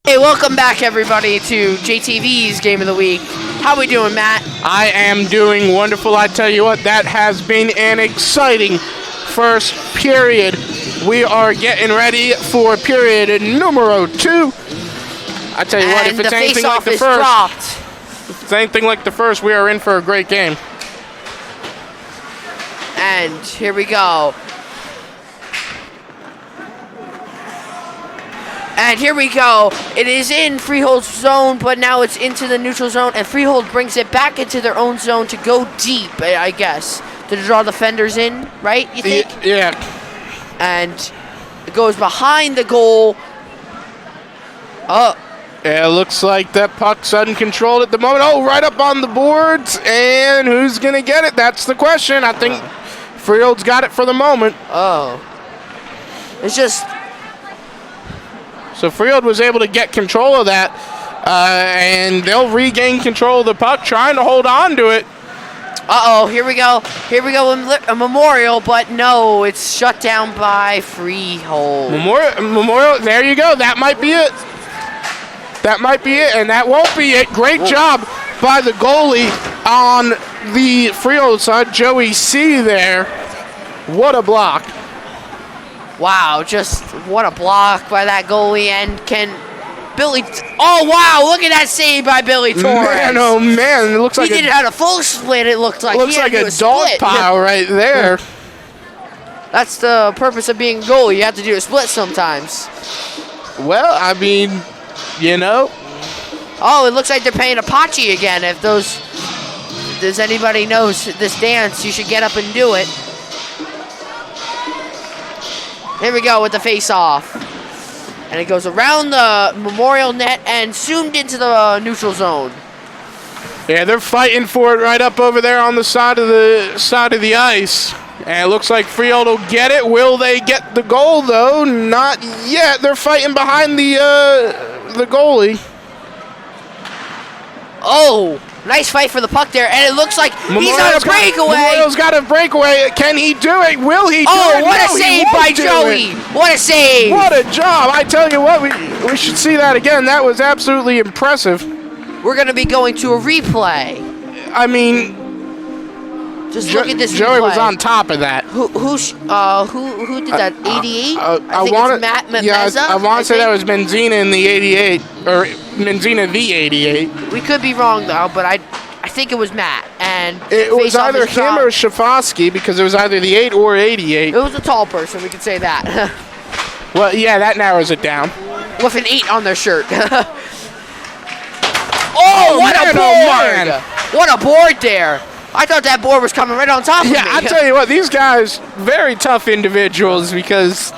Hey, welcome back, everybody, to JTV's Game of the Week. How we doing, Matt?
I am doing wonderful. I tell you what, that has been an exciting first period. We are getting ready for period numero 2. I tell you what, if it's anything like the first, if it's anything like the first, we are in for a great game.
And here we go. And here we go. It is in Freehold's zone, but now it's into the neutral zone, and Freehold brings it back into their own zone to go deep, I guess, to draw defenders in, right, you think?
Yeah.
And it goes behind the goal. Oh.
Yeah, it looks like that puck's uncontrolled at the moment. Oh, right up on the boards, and who's going to get it? That's the question. I think Freehold's got it for the moment.
Oh. It's just...
So Freehold was able to get control of that, and they'll regain control of the puck, trying to hold on to it.
Uh-oh, here we go. Here we go, a Memorial, but no, it's shut down by Freehold.
Memorial, there you go. That might be it. That might be it, and that won't be it. Great job by the goalie on the Freehold side, Joey C. there. What a block.
Wow, just what a block by that goalie, and can Billy... Oh, wow, look at that save by Billy Torres.
Man, oh, man, it looks like
he did it at a full split, it looked like.
Looks like a dog
split.
pile right there.
That's the purpose of being a goalie. You have to do a split sometimes.
Well, I mean, you know.
Oh, it looks like they're playing Apache again. If does anybody knows this dance, you should get up and do it. Here we go with the face-off. And it goes around the Memorial net and zoomed into the neutral zone.
Yeah, they're fighting for it right up over there on the side of the ice. And it looks like Freehold will get it. Will they get the goal, though? Not yet. They're fighting behind the goalie.
Oh, nice fight for the puck there. And it looks like he's on a breakaway.
Memorial's got a breakaway. Can he do it? Will he do it?
Oh, what a save by Joey. What a save.
What a job. I tell you what, we should see that again. That was absolutely impressive.
We're going to be going to a replay.
I mean,
just look at this
Joey
replay.
was on top of that.
Who did that? 88? I think it's Matt Meza.
Yeah, I want to say that was Menzina in the 88, or Menzina the 88.
We could be wrong though, but I think it was Matt. And
it was either him or Shafosky, because it was either the 8 or 88.
It was a tall person. We could say that.
Well, yeah, that narrows it down.
With an 8 on their shirt. Oh, what a board! What a board there. I thought that board was coming right on top of me.
Yeah, I tell you what, these guys, very tough individuals, because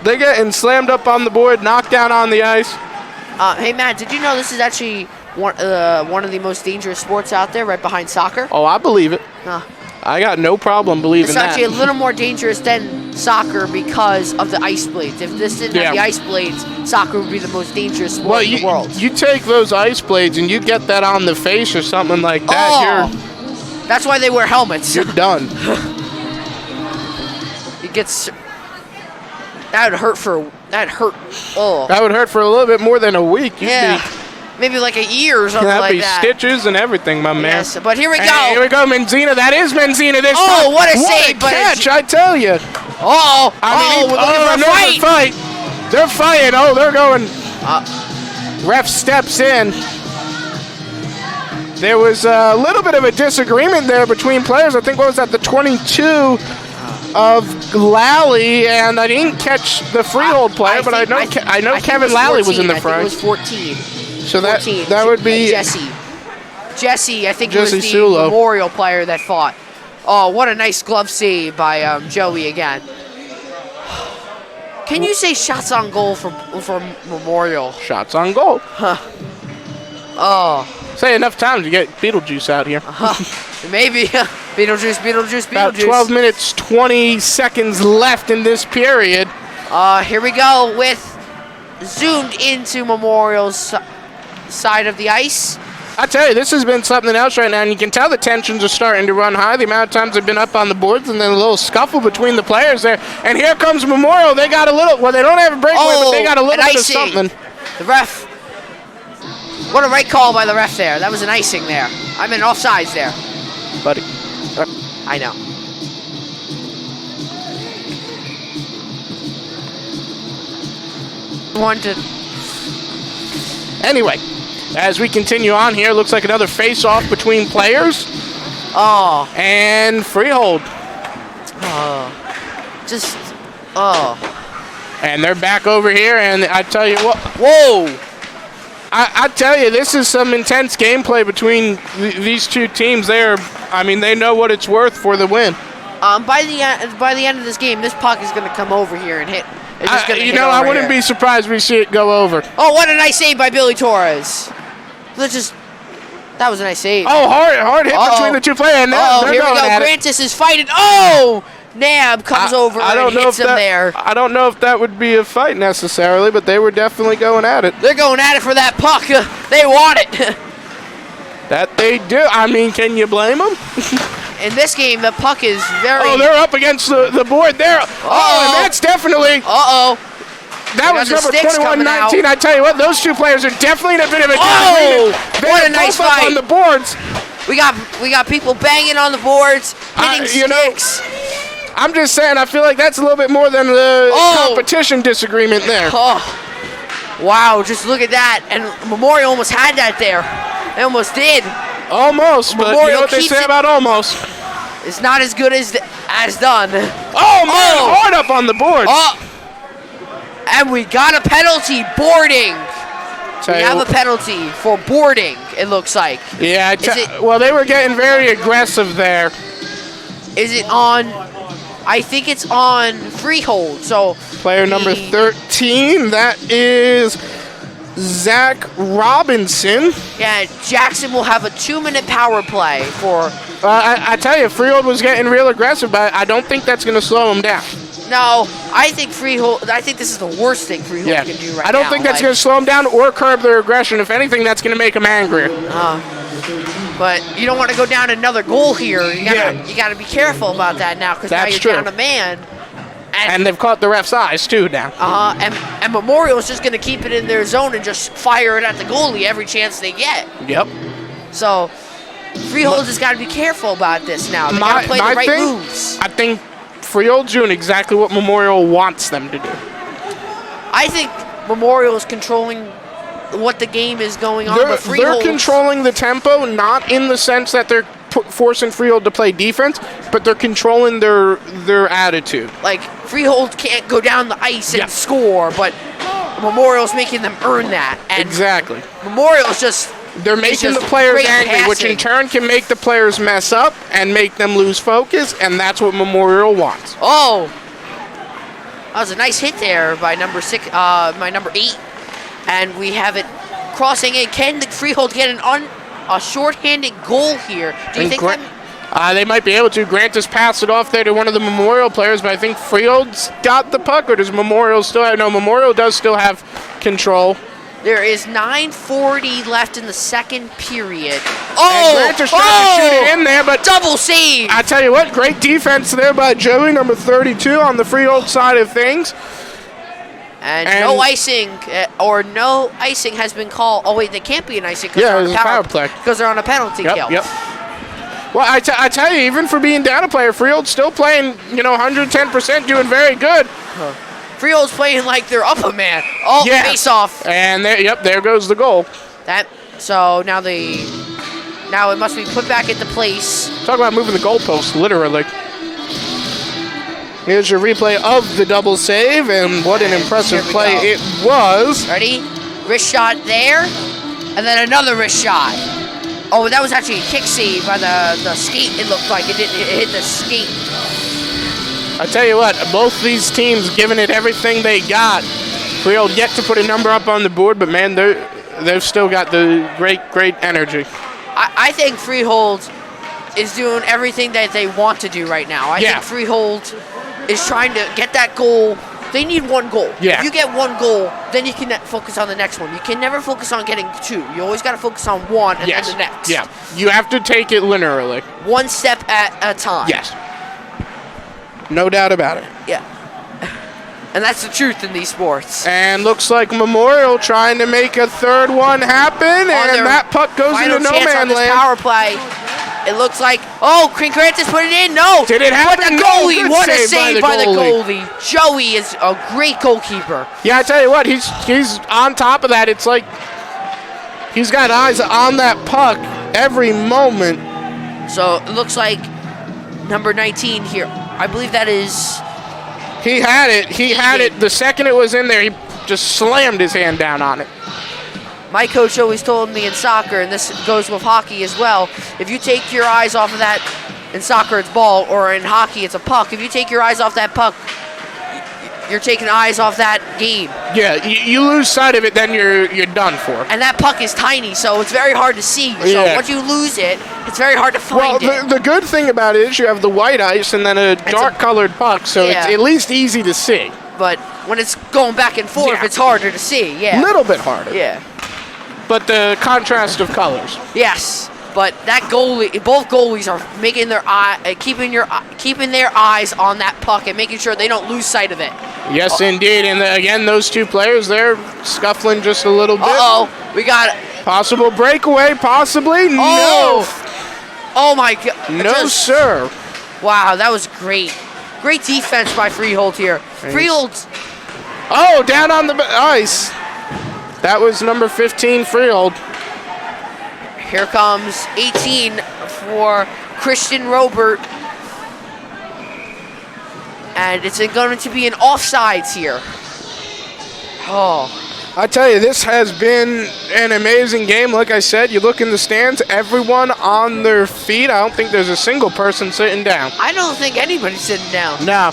they're getting slammed up on the board, knocked down on the ice.
Hey, Matt, did you know this is actually one of the most dangerous sports out there, right behind soccer?
Oh, I believe it. I got no problem believing that.
It's actually a little more dangerous than soccer because of the ice blades. If this didn't have the ice blades, soccer would be the most dangerous sport in the world.
You take those ice blades and you get that on the face or something like that,
that's why they wear helmets.
You're done.
That would hurt. Oh.
That would hurt for a little bit more than a week.
Maybe like a year or something like that.
That'd be stitches and everything, my man.
Yes, but here we go.
Here we go, Menzina. That is Menzina this time.
Oh, what a save.
What a catch, I tell you.
We're looking for a
fight. They're fighting. Oh, they're going. Ref steps in. There was a little bit of a disagreement there between players. I think, what was that, the 22 of Lally, and I didn't catch the Freehold player, but I know Kevin Lally was in the fray.
I think it was 14.
So that would be
Jesse, I think
Jesse
was the
Sulo.
Memorial player that fought. Oh, what a nice glove save by Joey again. Can you say shots on goal for Memorial?
Shots on goal.
Oh.
Say enough times to get Beetlejuice out here.
Maybe. Beetlejuice.
About 12 minutes, 20 seconds left in this period.
Here we go with zoomed into Memorial's side of the ice.
I tell you, this has been something else right now, and you can tell the tensions are starting to run high. The amount of times they've been up on the boards, and then a little scuffle between the players there. And here comes Memorial. They got a little, well, they don't have a breakaway, but they got a little bit of something.
The ref What a right call by the ref there. That was an icing there. I'm in offsides there.
Buddy.
I know.
Anyway, as we continue on here, looks like another face-off between players.
Oh.
And Freehold. And they're back over here, and I tell you what.
Whoa.
I tell you, this is some intense gameplay between these two teams. They know what it's worth for the win.
By the end of this game, this puck is going to come over here and hit. It's just gonna hit
I
over
wouldn't
here.
be surprised if we see it go over.
Oh, what a nice save by Billy Torres. That was a nice save.
Oh, hard hit between the two players.
Oh, here we go. Grantis is fighting. Oh, Nab comes over and hits him there.
I don't know if that would be a fight necessarily, but they were definitely going at it.
They're going at it for that puck. They want it.
That they do. I mean, can you blame them?
In this game, the puck is very...
Oh, they're up against the board there. Oh, and that's definitely... That was number 21-19. I tell you what, those two players are definitely in a bit of a disagreement.
What a nice fight.
On the boards.
We got people banging on the boards, hitting sticks.
I'm just saying, I feel like that's a little bit more than a competition disagreement there.
Oh, wow, just look at that. And Memorial almost had that there. They almost did.
Almost, but you know what they say about almost?
It's not as good as done.
Oh, man, hard up on the board.
And we got a penalty, boarding. We have a penalty for boarding, it looks like.
Yeah, well, they were getting very aggressive there.
Is it on? I think it's on Freehold. So
player number 13, that is Zach Robinson.
Yeah, Jackson will have a 2-minute power play for...
I tell you, Freehold was getting real aggressive, but I don't think that's going to slow him down.
No, I think this is the worst thing Freehold can do right now.
I don't think that's going to slow them down or curb their aggression. If anything, that's going to make them angrier.
But you don't want to go down another goal here. You got to be careful about that now because now you're down a man.
And they've caught the ref's eyes too now.
And Memorial's just going to keep it in their zone and just fire it at the goalie every chance they get.
Yep.
So Freehold has got to be careful about this now. They got to play the right moves.
I think Freehold's doing exactly what Memorial wants them to do.
I think Memorial is controlling what the game is going on.
They're controlling the tempo, not in the sense that they're forcing Freehold to play defense, but they're controlling their attitude.
Like, Freehold can't go down the ice and score, but Memorial's making them earn that. And
exactly.
Memorial's just...
They're making the players angry, which in turn can make the players mess up and make them lose focus, and that's what Memorial wants.
Oh! That was a nice hit there by number 8. And we have it crossing in. Can the Freehold get a short-handed goal here? Do you think
they might be able to. Grant just passed it off there to one of the Memorial players, but I think Freehold's got the puck, or does Memorial still have... No, Memorial does still have control.
There is 9:40 left in the second period.
And Grant just tried to shoot it in there, but...
Double save!
I tell you what, great defense there by Joey, number 32, on the Freehold side of things.
And no icing, no icing has been called. Oh, wait, they can't be an icing because
they're on a power play.
Because they're on a penalty kill.
Yep. Well, I tell you, even for being down a player, Freehold's still playing, 110%, doing very good.
Freehold's playing like they're up a man. Oh, face off.
And there goes the goal.
So now it must be put back into place.
Talk about moving the goalpost, literally. Here's your replay of the double save, and what an impressive play it was.
Ready? Wrist shot there, and then another wrist shot. Oh, that was actually a kick save by the skate. It looked like it hit the skate.
I tell you what, both these teams giving it everything they got. Freehold yet to put a number up on the board, but man, they've still got the great energy.
I think Freehold is doing everything that they want to do right now. I think Freehold is trying to get that goal. They need one goal.
Yeah.
If you get one goal, then you can focus on the next one. You can never focus on getting 2. You always got to focus on 1 and then the next.
Yeah, you have to take it linearly.
One step at a time.
Yes. No doubt about it.
Yeah. And that's the truth in these sports.
And looks like Memorial trying to make a third one happen, and that puck goes into no man land.
Power play. It looks like, oh, Crinkrantis put it in. No.
Did it happen?
What a goalie. What a save by the goalie. Joey is a great goalkeeper.
Yeah, I tell you what, he's on top of that. It's like he's got eyes on that puck every moment.
So it looks like number 19 here. I believe that is.
He had it. He had it. The second it was in there, he just slammed his hand down on it.
My coach always told me in soccer, and this goes with hockey as well, if you take your eyes off of that, in soccer it's ball, or in hockey it's a puck, if you take your eyes off that puck, you're taking eyes off that game.
Yeah, you lose sight of it, then you're done for.
And that puck is tiny, so it's very hard to see. So
Yeah.
once you lose it, it's very hard to find it.
The good thing about it is you have the white ice and then a dark-colored puck, so it's at least easy to see.
But when it's going back and forth, it's harder to see. Yeah.
A little bit harder.
Yeah.
But the contrast of colors.
Yes. But that goalie, both goalies are making their keeping their eyes on that puck and making sure they don't lose sight of it.
Yes, indeed. And again, those two players, they're scuffling just a little bit.
Uh-oh. We got
possible breakaway, possibly. No.
Oh my God.
No, sir.
Wow, that was great. Great defense by Freehold here. Freehold.
Oh, down on the ice. That was number 15, Freehold.
Here comes 18 for Christian Robert. And it's going to be an offsides here. Oh.
I tell you, this has been an amazing game. Like I said, you look in the stands, everyone on their feet. I don't think there's a single person sitting down.
I don't think anybody's sitting down.
No.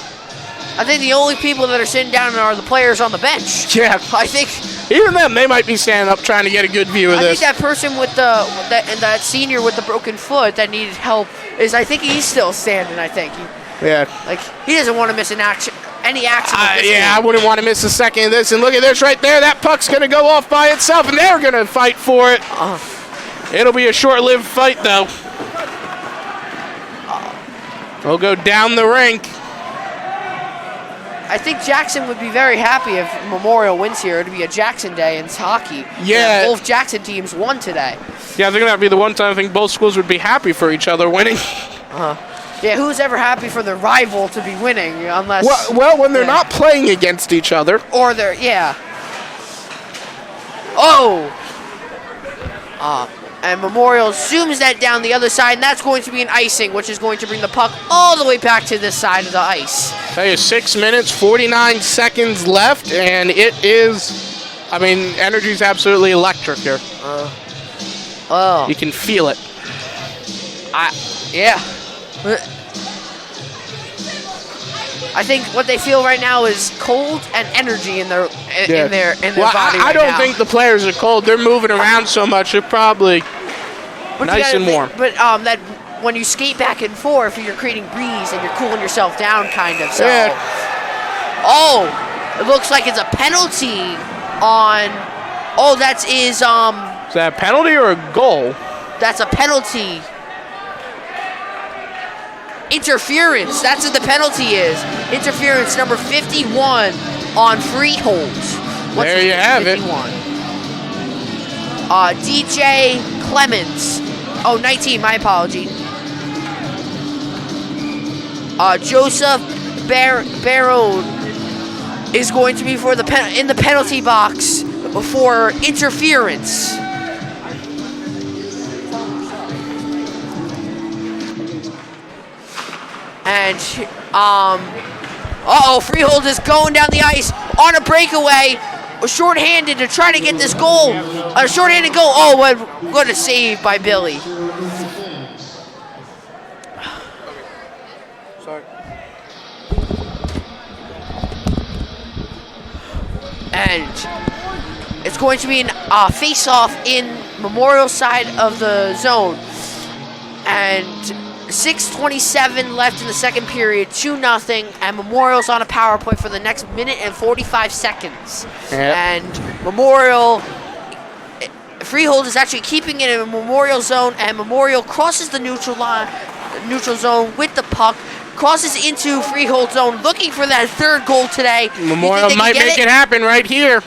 I think the only people that are sitting down are the players on the bench.
Yeah.
I think
even them, they might be standing up trying to get a good view of this.
I think that person with that senior with the broken foot that needed help I think he's still standing. I think.
Yeah.
Like he doesn't want to miss any action.
I wouldn't want to miss a second of this. And look at this right there. That puck's going to go off by itself, and they're going to fight for it. It'll be a short-lived fight, though. We'll go down the rink.
I think Jackson would be very happy if Memorial wins here. It'd be a Jackson day in hockey.
Yeah.
Both Jackson teams won today.
Yeah, I think that'd be the one time I think both schools would be happy for each other winning.
Yeah, who's ever happy for their rival to be winning unless...
Well, when they're not playing against each other.
Or they're, yeah. Oh! And Memorial zooms that down the other side, and that's going to be an icing, which is going to bring the puck all the way back to this side of the ice.
Tell you, 6 minutes, 49 seconds left, and it is, I mean, energy's absolutely electric here. You can feel it.
Yeah. I think what they feel right now is cold and energy in their body.
I don't think the players are cold. They're moving around so much. They're probably nice and warm.
But that when you skate back and forth, you're creating breeze and you're cooling yourself down, kind of. So.
Yeah.
Oh, it looks like it's a penalty on. Oh, is
that a penalty or a goal?
That's a penalty. Interference. That's what the penalty is. Interference number 51 on Freehold.
There you have
51? DJ Clemens. Oh, 19. My apology. Joseph Barone is going to be for in the penalty box for interference. And, Freehold is going down the ice on a breakaway, shorthanded to try to get this goal. A shorthanded goal. Oh, what a save by Billy.
Sorry.
And it's going to be a face-off in Memorial side of the zone. And 6:27 left in the second period, 2-0, and Memorial's on a power play for the next minute and 45 seconds.
Yep.
And Freehold is actually keeping it in a Memorial zone, and Memorial crosses the neutral zone with the puck. crosses into Freehold zone, looking for that third goal today.
Memorial might make it happen right here.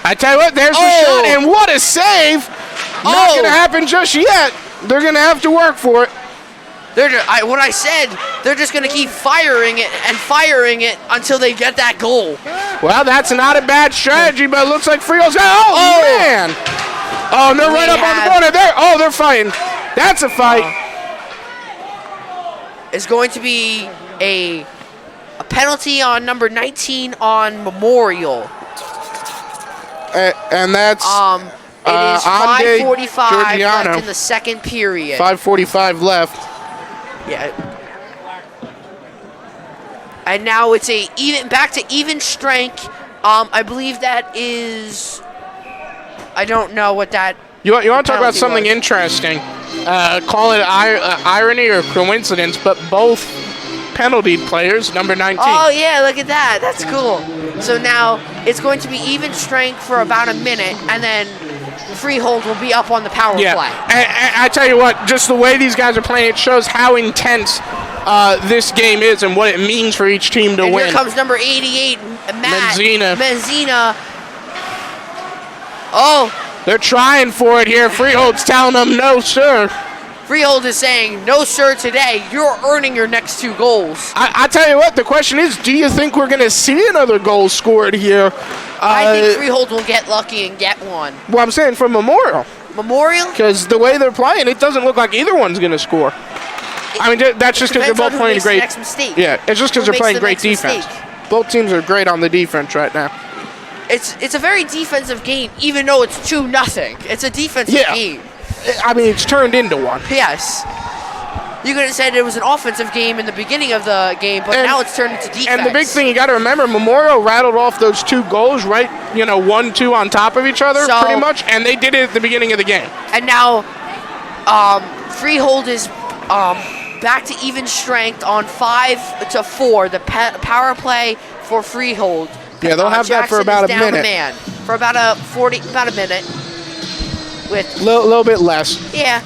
I tell you what, there's the shot, and what a save! Not going to happen just yet. They're going to have to work for it.
What I said, they're just going to keep firing it and firing it until they get that goal.
Well, that's not a bad strategy, but it looks like Freehold's man! Oh, and they're right up on the corner there. Oh, they're fighting. That's a fight.
It's going to be a penalty on number 19 on Memorial.
And that's
it is 5:45 left
Giorgiano.
in the second period.
5:45 left.
Yeah. And now it's back to even strength. I believe that is. I don't know what that.
You want to talk about
penalty
something
was.
interesting? Call it irony or coincidence, but both penalty players, number 19.
Oh yeah, look at that. That's cool. So now it's going to be even strength for about a minute, and then Freehold will be up on the power play.
And I tell you what, just the way these guys are playing, it shows how intense this game is and what it means for each team to win.
Here comes number 88, Matt Menzina. Oh.
They're trying for it here. Freehold's telling them, no, sir.
Freehold is saying, no, sir, today. You're earning your next 2 goals.
I tell you what, the question is, do you think we're going to see another goal scored here?
I think Freehold will get lucky and get one.
Well, I'm saying from Memorial.
Memorial?
Because the way they're playing, it doesn't look like either one's going to score. I mean, that's just because they're both playing great.
Next mistake.
Yeah, it's just because they're playing great defense. Both teams are great on the defense right now.
It's a very defensive game, even though it's 2-0. It's a defensive game.
I mean, it's turned into one.
Yes. You could have said it was an offensive game in the beginning of the game, but now it's turned into defense.
And the big thing you got to remember, Memorial rattled off those 2 goals, right? 1-2 on top of each other, pretty much, and they did it at the beginning of the game.
And now, Freehold is back to even strength on 5-4. The power play for Freehold.
Yeah, they'll have that for about a minute.
For about a minute. With
a little bit less.
Yeah.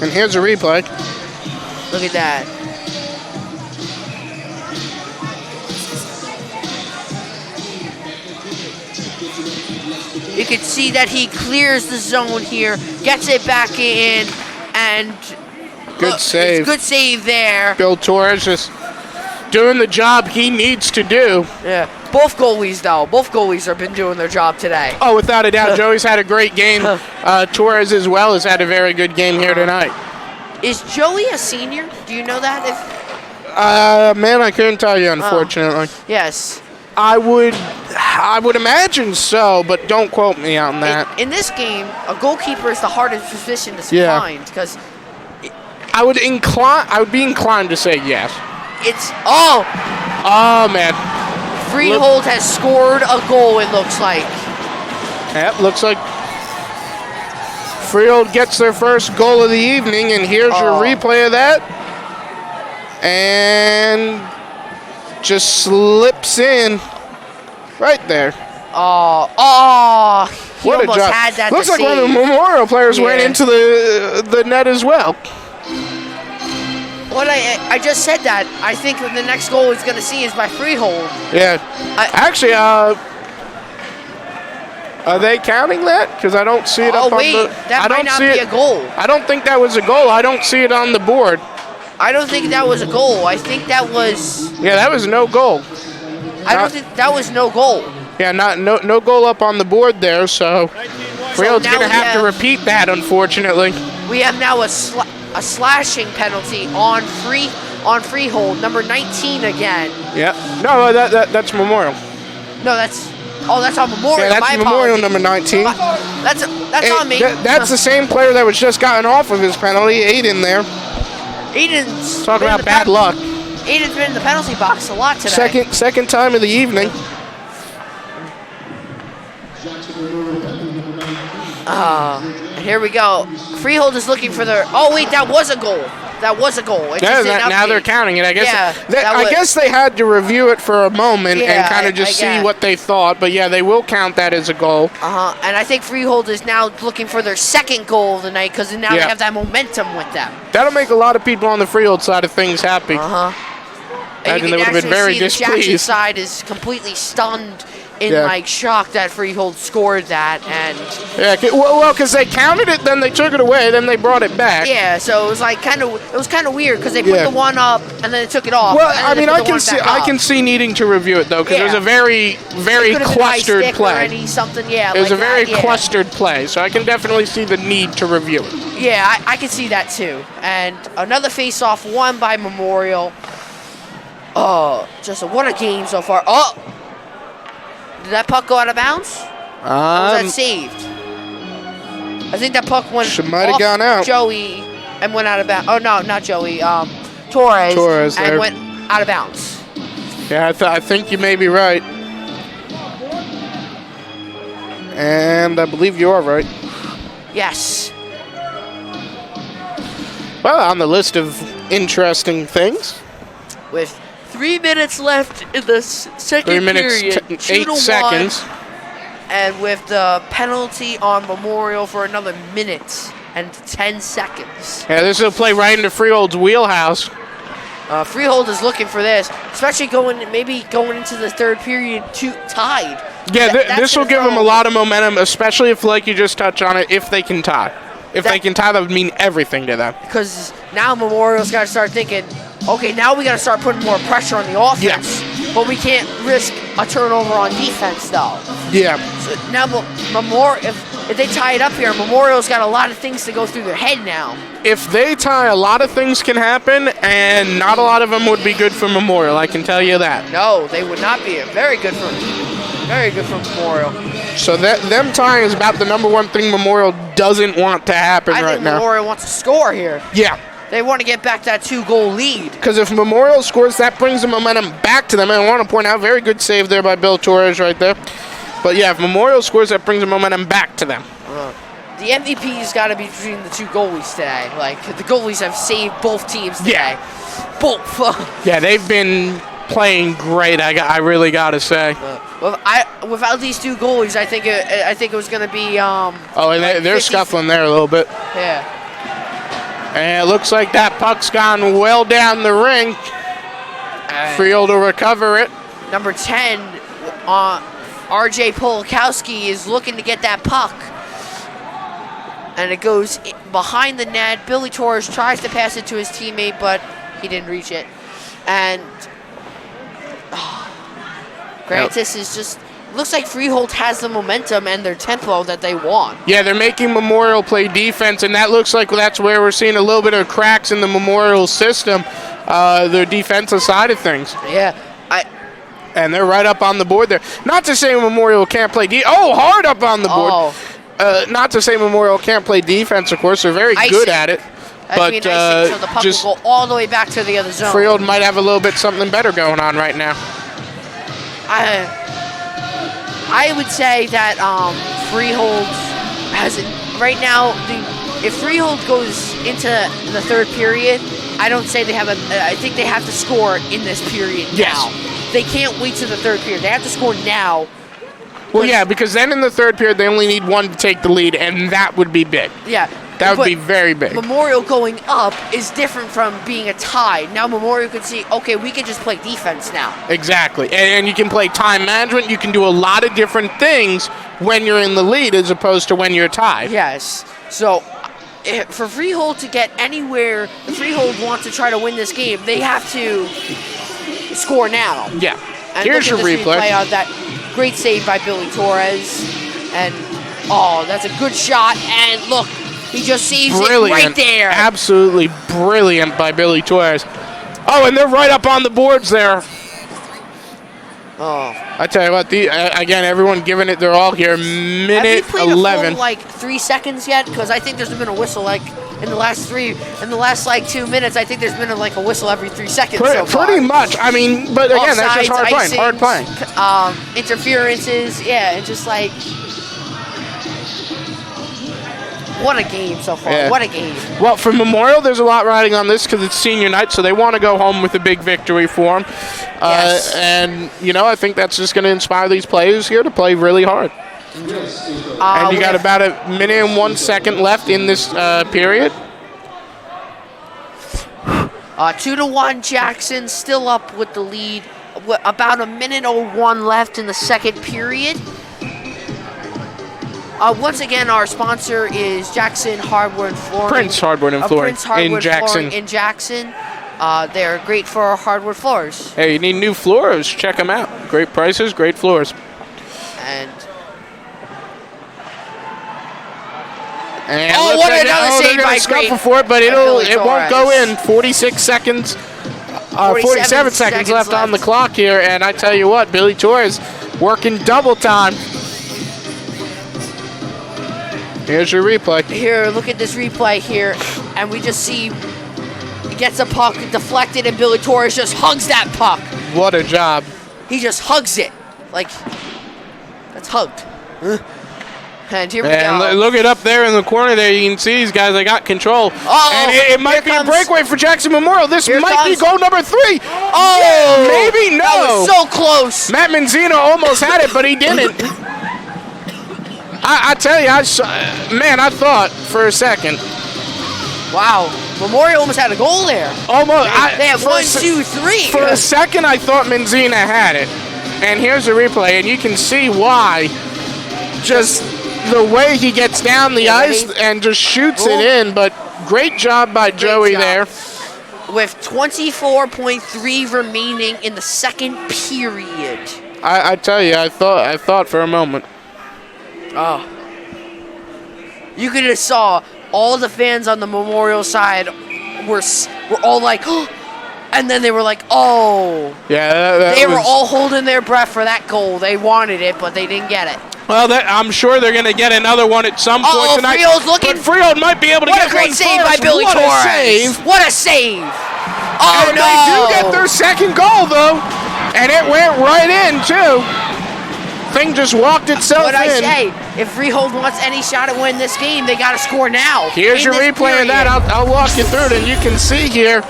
And here's a replay.
Look at that. You can see that he clears the zone here, gets it back in, and
good save.
Good save there.
Bill Torres just doing the job he needs to do.
Yeah. Both goalies have been doing their job today.
Oh, without a doubt. Joey's had a great game. Torres as well has had a very good game here tonight.
Is Joey a senior? Do you know that?
Man, I couldn't tell you, unfortunately.
Yes.
I would imagine so, but don't quote me on that.
In this game, a goalkeeper is the hardest position to find because
I would be inclined to say yes. Oh man.
Freehold has scored a goal, it looks like.
Yep, looks like Freehold gets their first goal of the evening, and here's your replay of that. And just slips in right there.
What
a job.
Had that
looks
to
like
save.
one of the Memorial players went into the net as well.
What I just said that. I think the next goal he's going to see is by Freehold.
Yeah. Actually, are they counting that? Because I don't see it up on the...
that might not be a goal.
I don't think that was a goal. I don't see it on the board.
I don't think that was a goal. I think that was...
Yeah, that was no goal.
I don't think that was no goal.
Yeah, no goal up on the board there, so Freehold's going to have to repeat that, unfortunately.
We have now a slashing penalty on Freehold, number 19 again.
Yeah. No, that's Memorial.
No, that's on Memorial.
Yeah, that's Memorial number 19.
That's on me.
That's the same player that was just gotten off of his penalty, Aiden there.
Aiden's
talk about bad luck.
Aiden's been in the penalty box a lot today.
Second time of the evening.
Here we go. Freehold is looking for their... Oh, wait, that was a goal. that was a goal. It
Yeah,
just didn't
now they're
update.
counting it. I guess.
Yeah,
I guess they had to review it for a moment
Yeah,
and kind of just see what they thought. But yeah, they will count that as a goal.
And I think Freehold is now looking for their second goal of the night because now they have that momentum with them.
That'll make a lot of people on the Freehold side of things happy.
And
they would have been very
the Jackson
displeased.
side is completely stunned in like shock that Freehold scored that, and
well, because they counted it, then they took it away, then they brought it back.
yeah, so it was like kind of weird because they put the one up and then they took it off.
Well,
and
I
then
mean,
they
I
put the
can
one
see,
back
I
up.
can see needing to review it though, because it was a very, very
It could've been
clustered
high stick or
play.
something, yeah.
It was
like
a very
that, yeah.
clustered play, so I can definitely see the need to review it.
Yeah, I can see that too. And another face-off won by Memorial. Oh, just what a game so far. Oh, did that puck go out of bounds? Or was that saved? I think that puck went
might have
off
gone out.
Joey and went out of bounds. Oh, no, not Joey. Torres and
there.
went out of bounds.
Yeah, I think you may be right. And I believe you are right.
Yes.
Well, on the list of interesting things.
With 3 minutes left in the second
3 minutes,
period.
8 seconds.
And with the penalty on Memorial for another minute and 10 seconds.
Yeah, this will play right into Freehold's wheelhouse.
Freehold is looking for this, especially maybe going into the third period tied.
Yeah, this will give them a lot of momentum, especially if, like you just touched on it, if they can tie. If they can tie, that would mean everything to them.
Because now Memorial's got to start thinking, okay, now we got to start putting more pressure on the offense.
Yeah.
But we can't risk a turnover on defense, though.
Yeah.
So now if they tie it up here, Memorial's got a lot of things to go through their head now.
If they tie, a lot of things can happen, and not a lot of them would be good for Memorial, I can tell you that.
No, they would not be. Very good for Memorial.
So them tying is about the number one thing Memorial doesn't want to happen
I
right
think
now.
Memorial wants to score here.
Yeah.
They want to get back that 2-goal lead.
Because if Memorial scores, that brings the momentum back to them. And I want to point out, very good save there by Bill Torres right there. But yeah, if Memorial scores, that brings the momentum back to them.
The MVP's got to be between the two goalies today. Like, the goalies have saved both teams today.
Yeah.
Both.
Yeah, they've been playing great, I really got to say.
Without these two goalies, I think it was going to be.
And they're scuffling there a little bit.
Yeah.
And it looks like that puck's gone well down the ring. Freehold will recover it.
Number 10, RJ Polakowski is looking to get that puck. And it goes behind the net. Billy Torres tries to pass it to his teammate, but he didn't reach it. And Grantis is just... Looks like Freehold has the momentum and their tempo that they want.
Yeah, they're making Memorial play defense, and that looks like that's where we're seeing a little bit of cracks in the Memorial system, their defensive side of things.
Yeah,
and they're right up on the board there. Not to say Memorial can't play hard up on the board. Not to say Memorial can't play defense, of course. They're very good at it. But
so the puck will go all the way back to the other zone.
Freehold might have a little bit something better going on right now.
I would say that Freehold hasn't right now. If Freehold goes into the third period, I don't say they have I think they have to score in this period now. They can't wait to the third period. They have to score now.
Well, yeah, because then in the third period they only need one to take the lead, and that would be big.
Yeah.
That would be very big.
Memorial going up is different from being a tie. Now Memorial could see, okay, we can just play defense now.
Exactly. And you can play time management. You can do a lot of different things when you're in the lead as opposed to when you're tied.
Yes. So for Freehold to get anywhere, if Freehold wants to try to win this game, they have to score now.
Yeah.
And
here's your replay.
On that great save by Billy Torres. And, that's a good shot. And look. He just saves it right there.
Absolutely brilliant by Billy Torres. And they're right up on the boards there. I tell you what, again, everyone giving it their all here. Minute 11.
Have we played a full, 3 seconds yet? Because I think there's been a whistle, in the last 2 minutes, I think there's been a whistle every 3 seconds so far.
Pretty much. I mean, but again, that's just hard playing. Hard playing.
Interferences, and just What a game so far.
Yeah.
What a game.
Well, for Memorial, there's a lot riding on this because it's senior night, so they want to go home with a big victory for them.
Yes.
And, I think that's just going to inspire these players here to play really hard. And you got about a minute and 1 second left in this period.
2-1 Jackson still up with the lead. About a minute 01 left in the second period. Once again, our sponsor is Jackson Hardware and Flooring.
Prince Hardware and Flooring
Prince Hardware
in Jackson.
Flooring in Jackson. They're great for hardwood floors.
Hey, you need new floors? Check them out. Great prices, great floors.
And
oh,
what another save by
scuffle
great
for it, but it won't go
Torres.
in. 47 seconds left on the clock here, and I tell you what, Billy Torres working double time. Here's your replay.
Here, look at this replay here, and we just see he gets a puck deflected, and Billy Torres just hugs that puck.
What a job.
He just hugs it. Like, that's hugged. And here we
And
go.
look it up there in the corner there. You can see these guys, they got control. And it might be a breakaway for Jackson Memorial. This might be goal number 3.
Oh!
Yeah, maybe no.
That was so close.
Matt Menzino almost had it, but he didn't. I tell you, I thought for a second.
Wow. Memorial almost had a goal there.
Almost.
They have 1, 2, 3.
For a second, I thought Menzina had it. And here's the replay, and you can see why. Just the way he gets down the ice and just shoots it in. But great job by Joey there.
With 24.3 remaining in the second period.
I tell you, I thought for a moment.
Oh. You could have saw all the fans on the Memorial side were all like, oh, and then they were like, oh.
Yeah,
they were all holding their breath for that goal. They wanted it, but they didn't get it.
Well, I'm sure they're going to get another one at some point tonight.
Freehold's looking.
But Freehold might be able to get one.
What a great save by Billy Torres.
What a save.
What a save. Oh,
and
no.
They do get their second goal, though. And it went right in, too. Thing just walked itself in.
What I say, if Freehold wants any shot at winning this game, they got to score now.
Here's your replay of that. I'll walk you through it, and you can see here.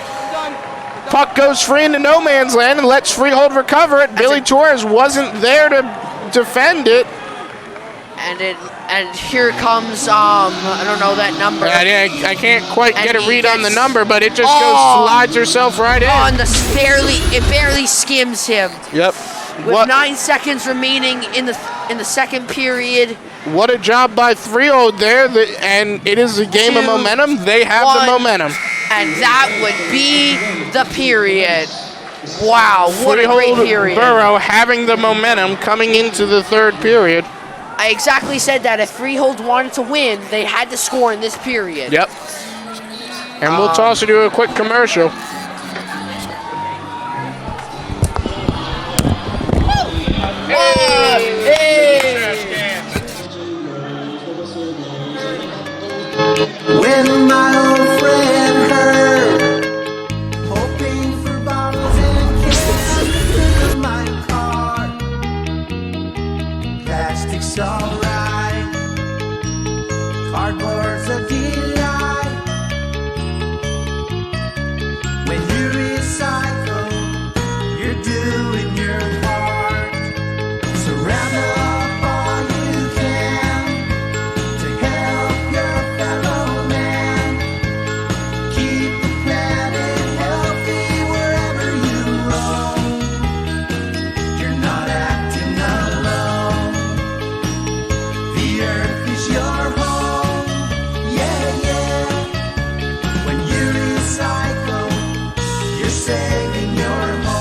Puck goes free into no man's land and lets Freehold recover it. Billy Torres wasn't there to defend it.
And here comes I don't know that number.
I can't quite get a read on the number, but it just slides herself right in.
It barely skims him.
Yep.
With 9 seconds remaining in the second period.
What a job by Freehold there, and it is a game of momentum. They have the momentum.
And that would be the period. Wow, what a great period.
Boro having the momentum coming into the third period.
I exactly said that. If Freehold wanted to win, they had to score in this period.
Yep. And we'll toss you to a quick commercial.
When my old friend heard, hoping for bottles and cans in my car. Plastic's alright, cardboard's a delight. When you recycle, you're doing your part. Surround up all you can to help your fellow man. Keep the planet healthy wherever you roam. You're not acting alone. The earth is your home. Yeah, yeah. When you recycle, you're saving your home.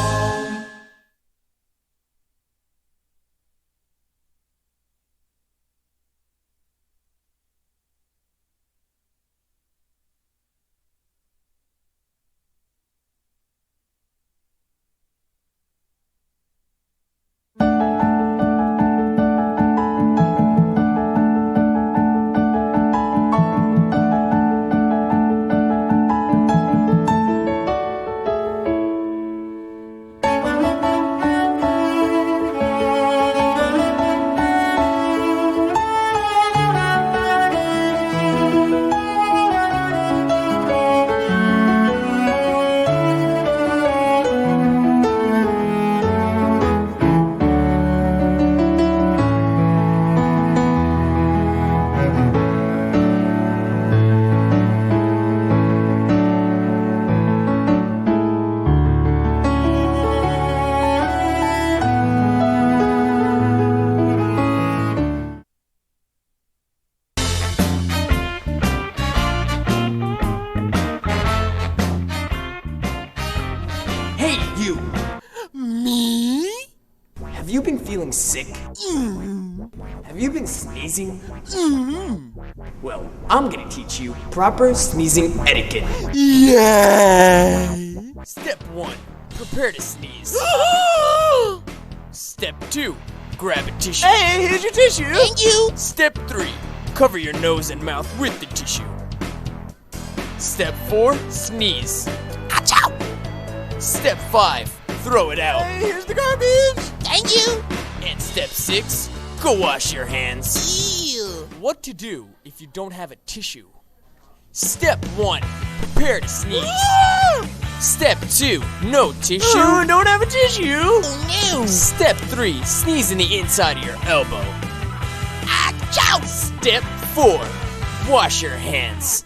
Hey, you! Me? Have you been feeling sick? Have you been sneezing? Well, I'm gonna teach you proper sneezing etiquette. Yay! Step 1, prepare to sneeze. Step 2, grab a tissue. Hey, here's your tissue! Thank you! Step 3, cover your nose and mouth with the tissue. Step 4, sneeze. Achoo! Step 5, throw it out. Hey, here's the garbage! Thank you! And step 6, go wash your hands. Ew. What to do if you don't have a tissue? Step 1, prepare to sneeze. Step 2, no tissue. Don't have a tissue. Oh, no. Step 3, sneeze in the inside of your elbow. Achoo! Step 4, wash your hands.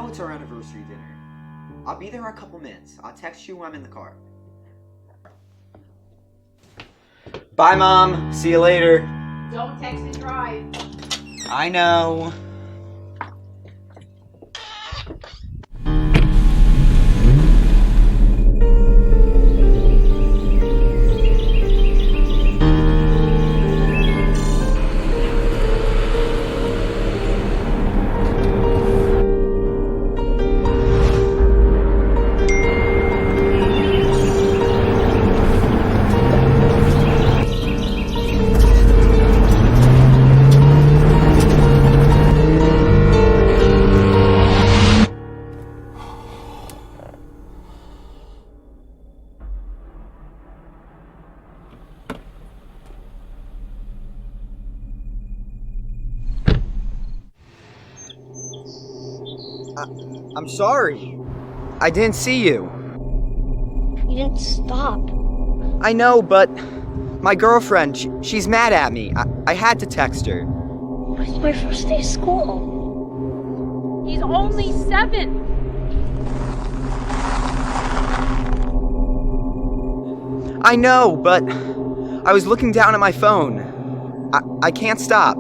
It's our anniversary dinner. I'll be there in a couple minutes. I'll text you when I'm in the car. Bye, Mom. See you later.
Don't text and drive.
I know. I'm sorry. I didn't see you.
You didn't stop.
I know, but my girlfriend, she's mad at me. I had to text her.
It's my first day of school.
He's only 7.
I know, but I was looking down at my phone. I can't stop.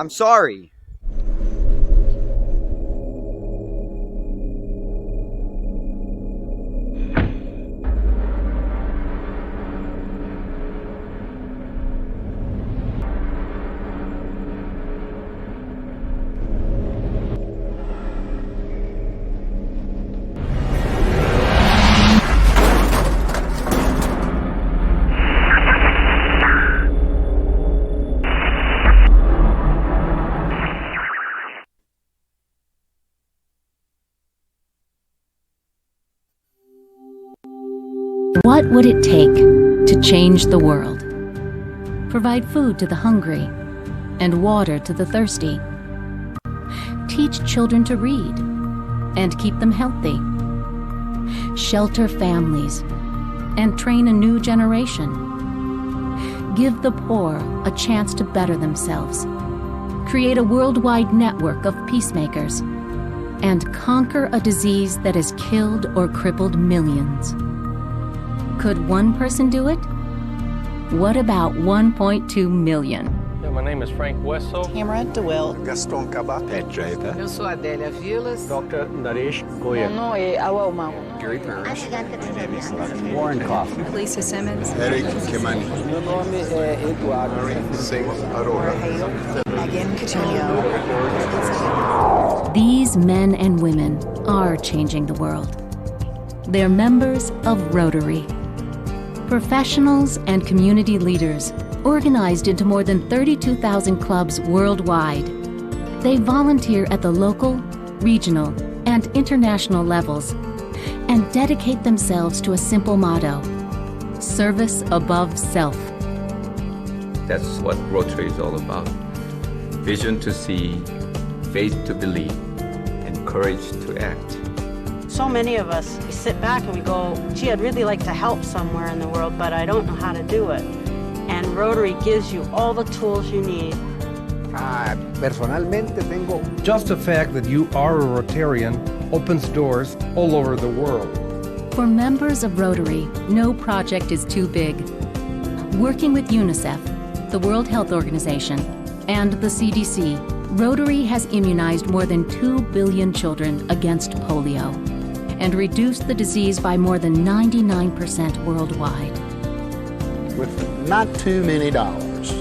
I'm sorry.
What would it take to change the world? Provide food to the hungry and water to the thirsty. Teach children to read and keep them healthy. Shelter families and train a new generation. Give the poor a chance to better themselves. Create a worldwide network of peacemakers and conquer a disease that has killed or crippled millions. Could one person do it? What about 1.2 million?
My name is Frank Wesso.
Tamara DeWitt.
Gaston Cabat. Pat Draper.
Eu sou Adélia Vilas.
Dr. Naresh Goyal.
Mon nom est Awa Omar.
Gary Parrish. My name is Warren Kaufman.
Lisa Simmons.
Eric Kimani.
Meu nome é Eduardo.
Maureen Singh Arora.
Megan Coutinho.
These men and women are changing the world. They're members of Rotary. Professionals and community leaders organized into more than 32,000 clubs worldwide. They volunteer at the local, regional, and international levels and dedicate themselves to a simple motto: service above self.
That's what Rotary is all about. Vision to see, faith to believe, and courage to act.
So many of us, we sit back and we go, gee, I'd really like to help somewhere in the world, but I don't know how to do it. And Rotary gives you all the tools you need.
Personalmente tengo. Just the fact that you are a Rotarian opens doors all over the world.
For members of Rotary, no project is too big. Working with UNICEF, the World Health Organization, and the CDC, Rotary has immunized more than 2 billion children against polio and reduced the disease by more than 99% worldwide.
With not too many dollars,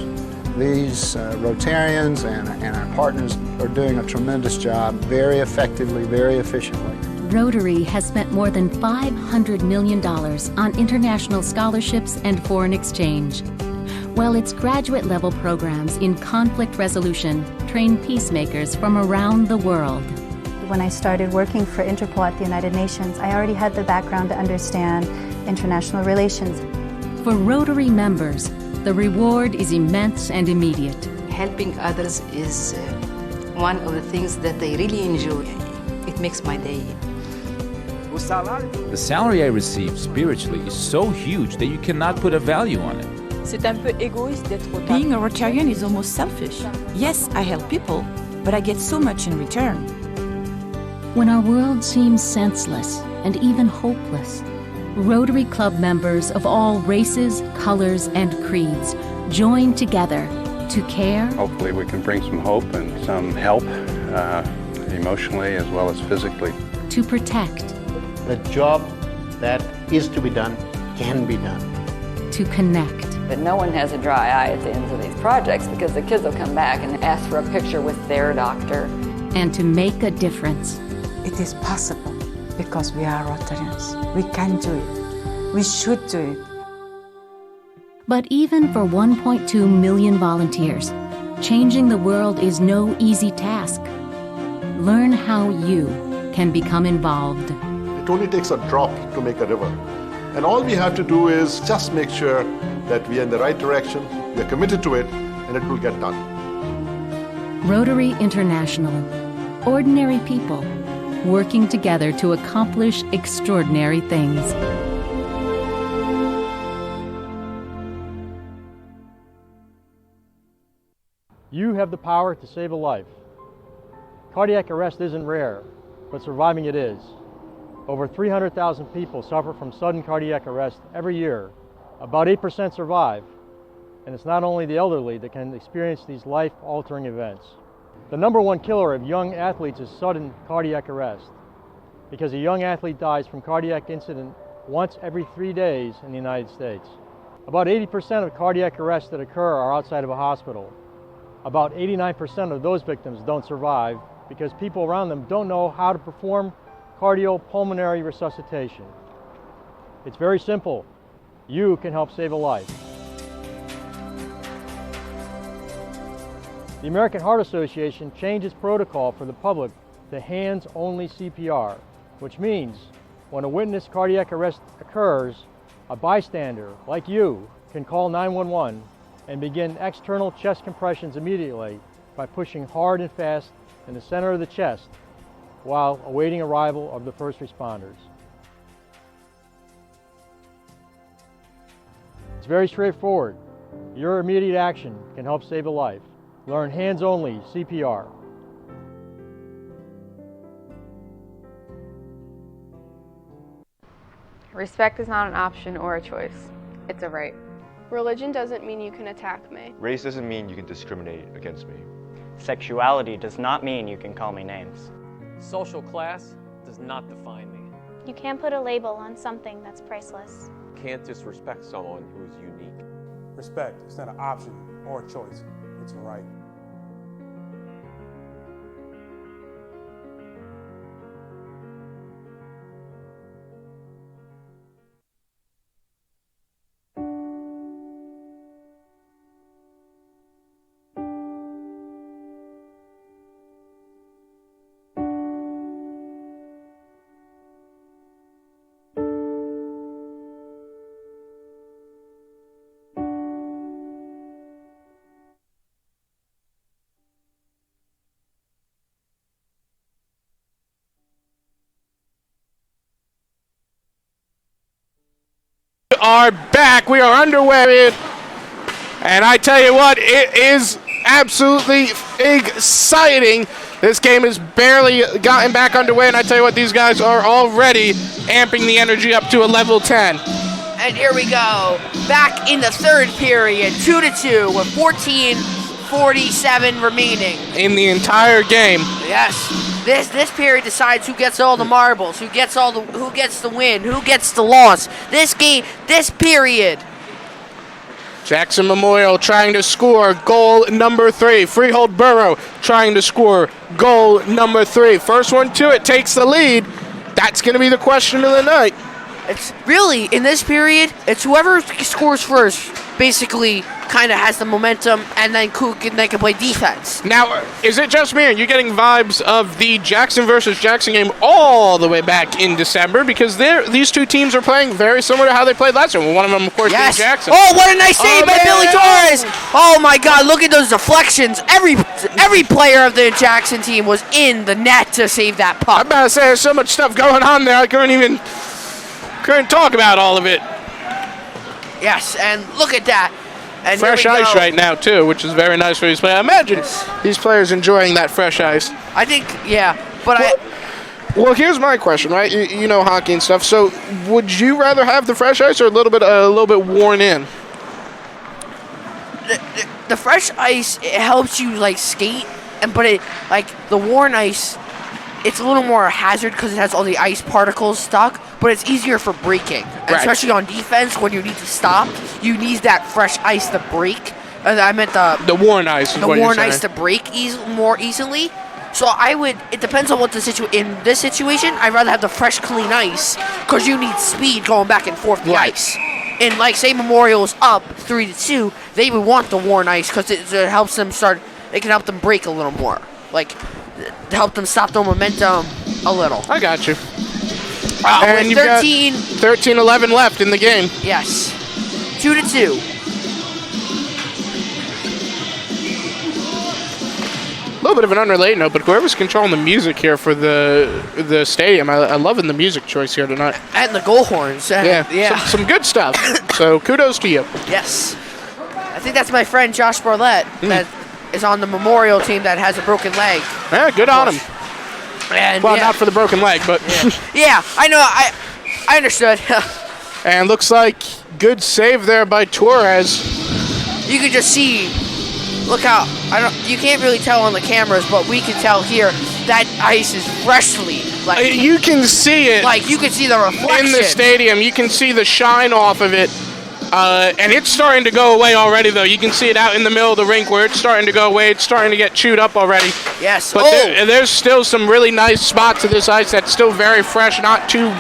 these Rotarians and our partners are doing a tremendous job, very effectively, very efficiently.
Rotary has spent more than $500 million on international scholarships and foreign exchange, while its graduate-level programs in conflict resolution train peacemakers from around the world.
When I started working for Interpol at the United Nations, I already had the background to understand international relations.
For Rotary members, the reward is immense and immediate.
Helping others is one of the things that I really enjoy. It makes my day.
The salary I receive spiritually is so huge that you cannot put a value on it.
Being a Rotarian is almost selfish. Yes, I help people, but I get so much in return.
When our world seems senseless and even hopeless, Rotary Club members of all races, colors, and creeds join together to care.
Hopefully we can bring some hope and some help, emotionally as well as physically.
To protect.
The job that is to be done can be done.
To connect.
But no one has a dry eye at the end of these projects because the kids will come back and ask for a picture with their doctor.
And to make a difference.
It is possible because we are Rotarians. We can do it. We should do it.
But even for 1.2 million volunteers, changing the world is no easy task. Learn how you can become involved.
It only takes a drop to make a river. And all we have to do is just make sure that we are in the right direction, we are committed to it, and it will get done.
Rotary International. Ordinary people working together to accomplish extraordinary things.
You have the power to save a life. Cardiac arrest isn't rare, but surviving it is. Over 300,000 people suffer from sudden cardiac arrest every year. About 8% survive, and it's not only the elderly that can experience these life-altering events. The #1 killer of young athletes is sudden cardiac arrest, because a young athlete dies from cardiac incident once every 3 days in the United States. About 80% of cardiac arrests that occur are outside of a hospital. About 89% of those victims don't survive because people around them don't know how to perform cardiopulmonary resuscitation. It's very simple. You can help save a life. The American Heart Association changed its protocol for the public to hands-only CPR, which means when a witness cardiac arrest occurs, A bystander, like you, can call 911 and begin external chest compressions immediately by pushing hard and fast in the center of the chest while awaiting arrival of the first responders. It's very straightforward. Your immediate action can help save a life. Learn hands-only CPR.
Respect is not an option or a choice. It's a right.
Religion doesn't mean you can attack me.
Race doesn't mean you can discriminate against me.
Sexuality does not mean you can call me names.
Social class does not define me.
You can't put a label on something that's priceless.
Can't disrespect someone who is unique.
Respect is not an option or a choice. It's a right.
Are back. We are underway, and I tell you what, it is absolutely exciting. This game has barely gotten back underway, and I tell you what, these guys are already amping the energy up to a level 10.
And here we go, back in the third period, 2-2 with 14:47 remaining
in the entire game.
Yes. This period decides who gets all the marbles, who gets the win, who gets the loss. This period.
Jackson Memorial trying to score goal number 3. Freehold Boro trying to score goal number 3. First one to it takes the lead. That's going to be the question of the night.
It's really, in this period, it's whoever scores first basically kind of has the momentum, and then they can play defense.
Now, is it just me, or are you getting vibes of the Jackson versus Jackson game all the way back in December? Because these two teams are playing very similar to how they played last year. Well, one of them, of course, being Jackson.
Oh, what a nice save by Billy Torres! Oh my God, look at those deflections. Every player of the Jackson team was in the net to save that puck.
I'm about to say, there's so much stuff going on there, I couldn't talk about all of it.
Yes, and look at that. And
fresh ice right now, too, which is very nice for these players. I imagine these players enjoying that fresh ice.
I think, yeah, but
Well, here's my question, right? You know hockey and stuff. So, would you rather have the fresh ice or a little bit worn in?
The fresh ice, it helps you skate, but the worn ice, it's a little more hazard because it has all the ice particles stuck. But it's easier for breaking, especially on defense when you need to stop. You need that fresh ice to break. I meant the
worn ice.
The worn ice to break more easily. So it depends on what in this situation, I'd rather have the fresh, clean ice because you need speed going back and forth the ice. And say Memorial's up 3-2, they would want the worn ice because it helps them it can help them break a little more. To help them stop their momentum a little.
I got you.
And you've
13-11 left in the game.
Yes. 2-2.
A little bit of an unrelated note, but whoever's controlling the music here for the stadium, I'm loving the music choice here tonight.
And the goal horns.
Yeah. Some good stuff. So kudos to you.
Yes. I think that's my friend Josh Barlett that is on the Memorial team that has a broken leg.
Yeah, good on him.
And
not for the broken leg, but
yeah, I know. I understood.
And looks like good save there by Torres.
You can just see. Look how you can't really tell on the cameras, but we can tell here that ice is freshly.
You can see it.
You can see the reflection
in the stadium. You can see the shine off of it. And it's starting to go away already, though. You can see it out in the middle of the rink where it's starting to go away. It's starting to get chewed up already.
Yes.
But there's still some really nice spots of this ice that's still very fresh, not too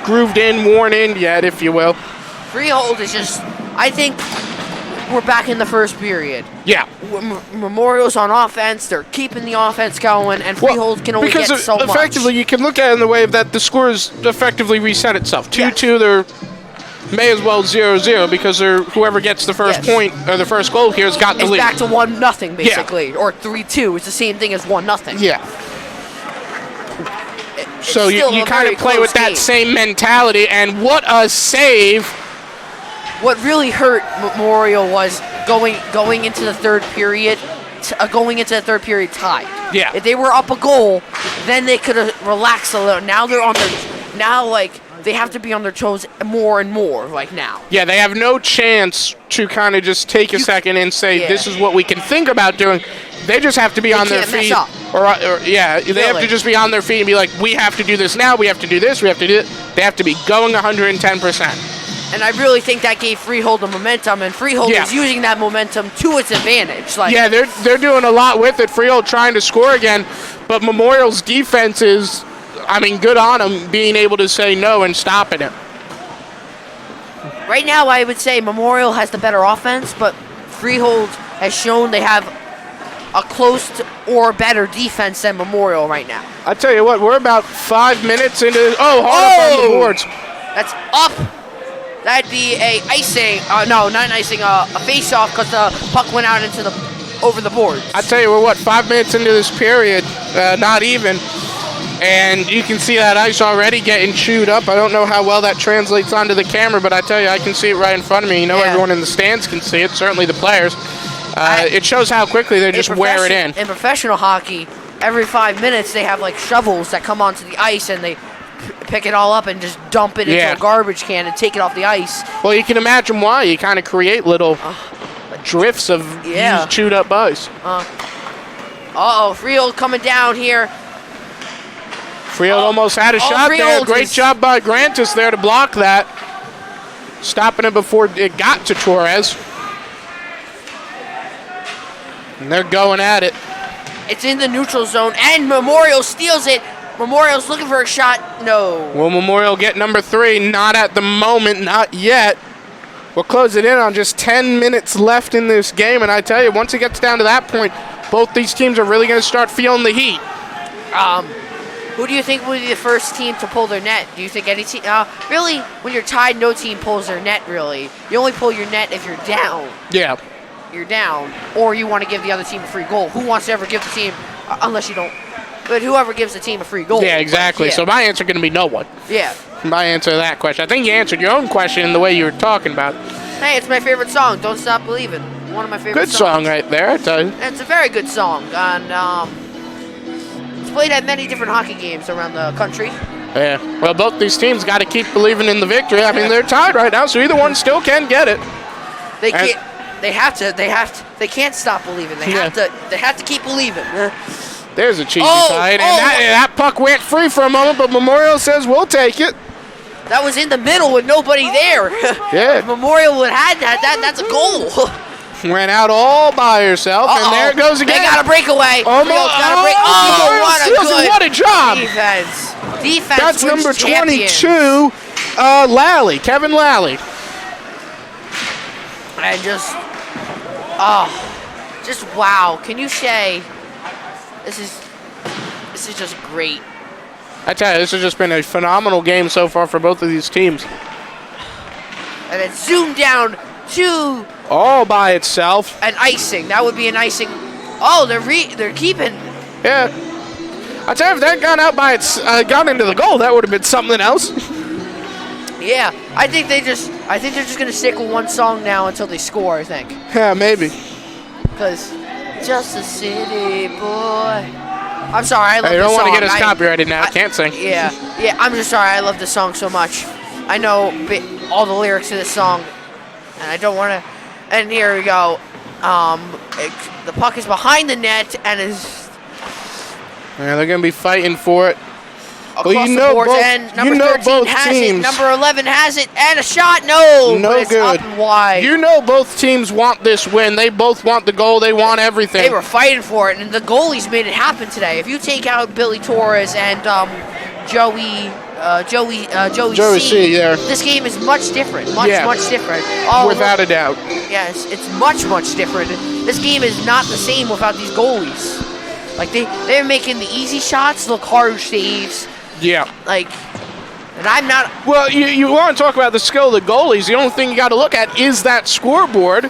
grooved in, worn in yet, if you will.
Freehold is I think we're back in the first period.
Yeah.
Memorial's on offense. They're keeping the offense going, and Freehold can only get so much.
Because effectively, you can look at it in the way that the score has effectively reset itself. 2-2, they're may as well 0-0 because whoever gets the first point or the first goal here has got the
It's
lead.
back to 1-0 basically, or 3-2. It's the same thing as 1-0.
Yeah. So you kind of play with that same mentality, and what a save!
What really hurt Memorial was going into the third period, tied.
Yeah.
If they were up a goal, then they could have relaxed a little. Now they're on they have to be on their toes more and more now.
Yeah, they have no chance to kind of just take a second and say, this is what we can think about doing. They just have to be on their feet. They have to just be on their feet and be like, we have to do this now, we have to do this, we have to do it. They have to be going 110%.
And I really think that gave Freehold the momentum, and Freehold is using that momentum to its advantage.
Yeah, they're doing a lot with it. Freehold trying to score again, but Memorial's defense is, good on them being able to say no and stopping it.
Right now, I would say Memorial has the better offense, but Freehold has shown they have a close or better defense than Memorial right now.
I tell you what, we're about 5 minutes into. Hard up on the boards.
That's up. That'd be a icing. No, not an icing. A face-off because the puck went out over the boards.
I tell you, we're 5 minutes into this period, not even, and you can see that ice already getting chewed up. I don't know how well that translates onto the camera, but I tell you, I can see it right in front of me. Everyone in the stands can see it. Certainly the players. It shows how quickly they just wear it in.
In professional hockey, every 5 minutes they have shovels that come onto the ice and they pick it all up and just dump it into a garbage can and take it off the ice.
Well, you can imagine why. You kind of create little drifts of used, chewed up ice.
Freehold coming down here.
Freehold almost had a shot there. Great job by Grantis there to block that. Stopping it before it got to Torres. And they're going at it.
It's in the neutral zone, and Memorial steals it. Memorial's looking for a shot. No.
Will Memorial get number 3? Not at the moment, not yet. We'll close it in on just 10 minutes left in this game, and I tell you, once it gets down to that point, both these teams are really going to start feeling the heat.
Who do you think will be the first team to pull their net? Do you think any team? Really, when you're tied, no team pulls their net, really. You only pull your net if you're down.
Yeah.
You're down, or you want to give the other team a free goal. Who wants to ever give the team, unless you don't, but whoever gives the team a free goal.
Yeah, exactly. So my answer is going to be no one.
Yeah.
My answer to that question. I think you answered your own question in the way you were talking about.
Hey, it's my favorite song, Don't Stop Believing. One of my favorite songs.
Good song right there, I tell you.
And it's a very good song, and it's played at many different hockey games around the country.
Yeah, well, both these teams got to keep believing in the victory. They're tied right now, so either one still can get it.
They can't. They have to. They can't stop believing. They have to keep believing.
There's a cheesy fight, and that puck went free for a moment, but Memorial says we'll take it.
That was in the middle with nobody there.
Yeah.
If Memorial would have had that's a goal.
Ran out all by herself, and there it goes again.
They got a breakaway.
What a job.
Defense.
That's number 22, Lally, Kevin Lally.
And just wow. Can you say this is just great?
I tell you, this has just been a phenomenal game so far for both of these teams.
And then zoom down to
all by itself.
An icing. That would be an icing. Oh, they're keeping.
Yeah. I tell you, if that gone into the goal, that would have been something else.
Yeah, I think they're just gonna stick with one song now until they score. I think.
Yeah, maybe.
Because just a city boy. I'm sorry, I love this song.
You don't want to get us copyrighted now. I can't sing.
Yeah. I'm just sorry. I love this song so much. I know all the lyrics to this song, and I don't want to. And here we go. The puck is behind the net and is.
Yeah, they're gonna be fighting for it.
Across the boards, and number 13 has it, number 11 has it, and a shot, no
good.
It's up and wide.
You know both teams want this win. They both want the goal. They want everything.
They were fighting for it, and the goalies made it happen today. If you take out Billy Torres and Joey C, this game is much different. Much different.
Without a doubt.
Yes, it's much different. This game is not the same without these goalies. Like they're making the easy shots look hard saves.
Yeah.
And I'm not.
Well, you want to talk about the skill of the goalies. The only thing you got to look at is that scoreboard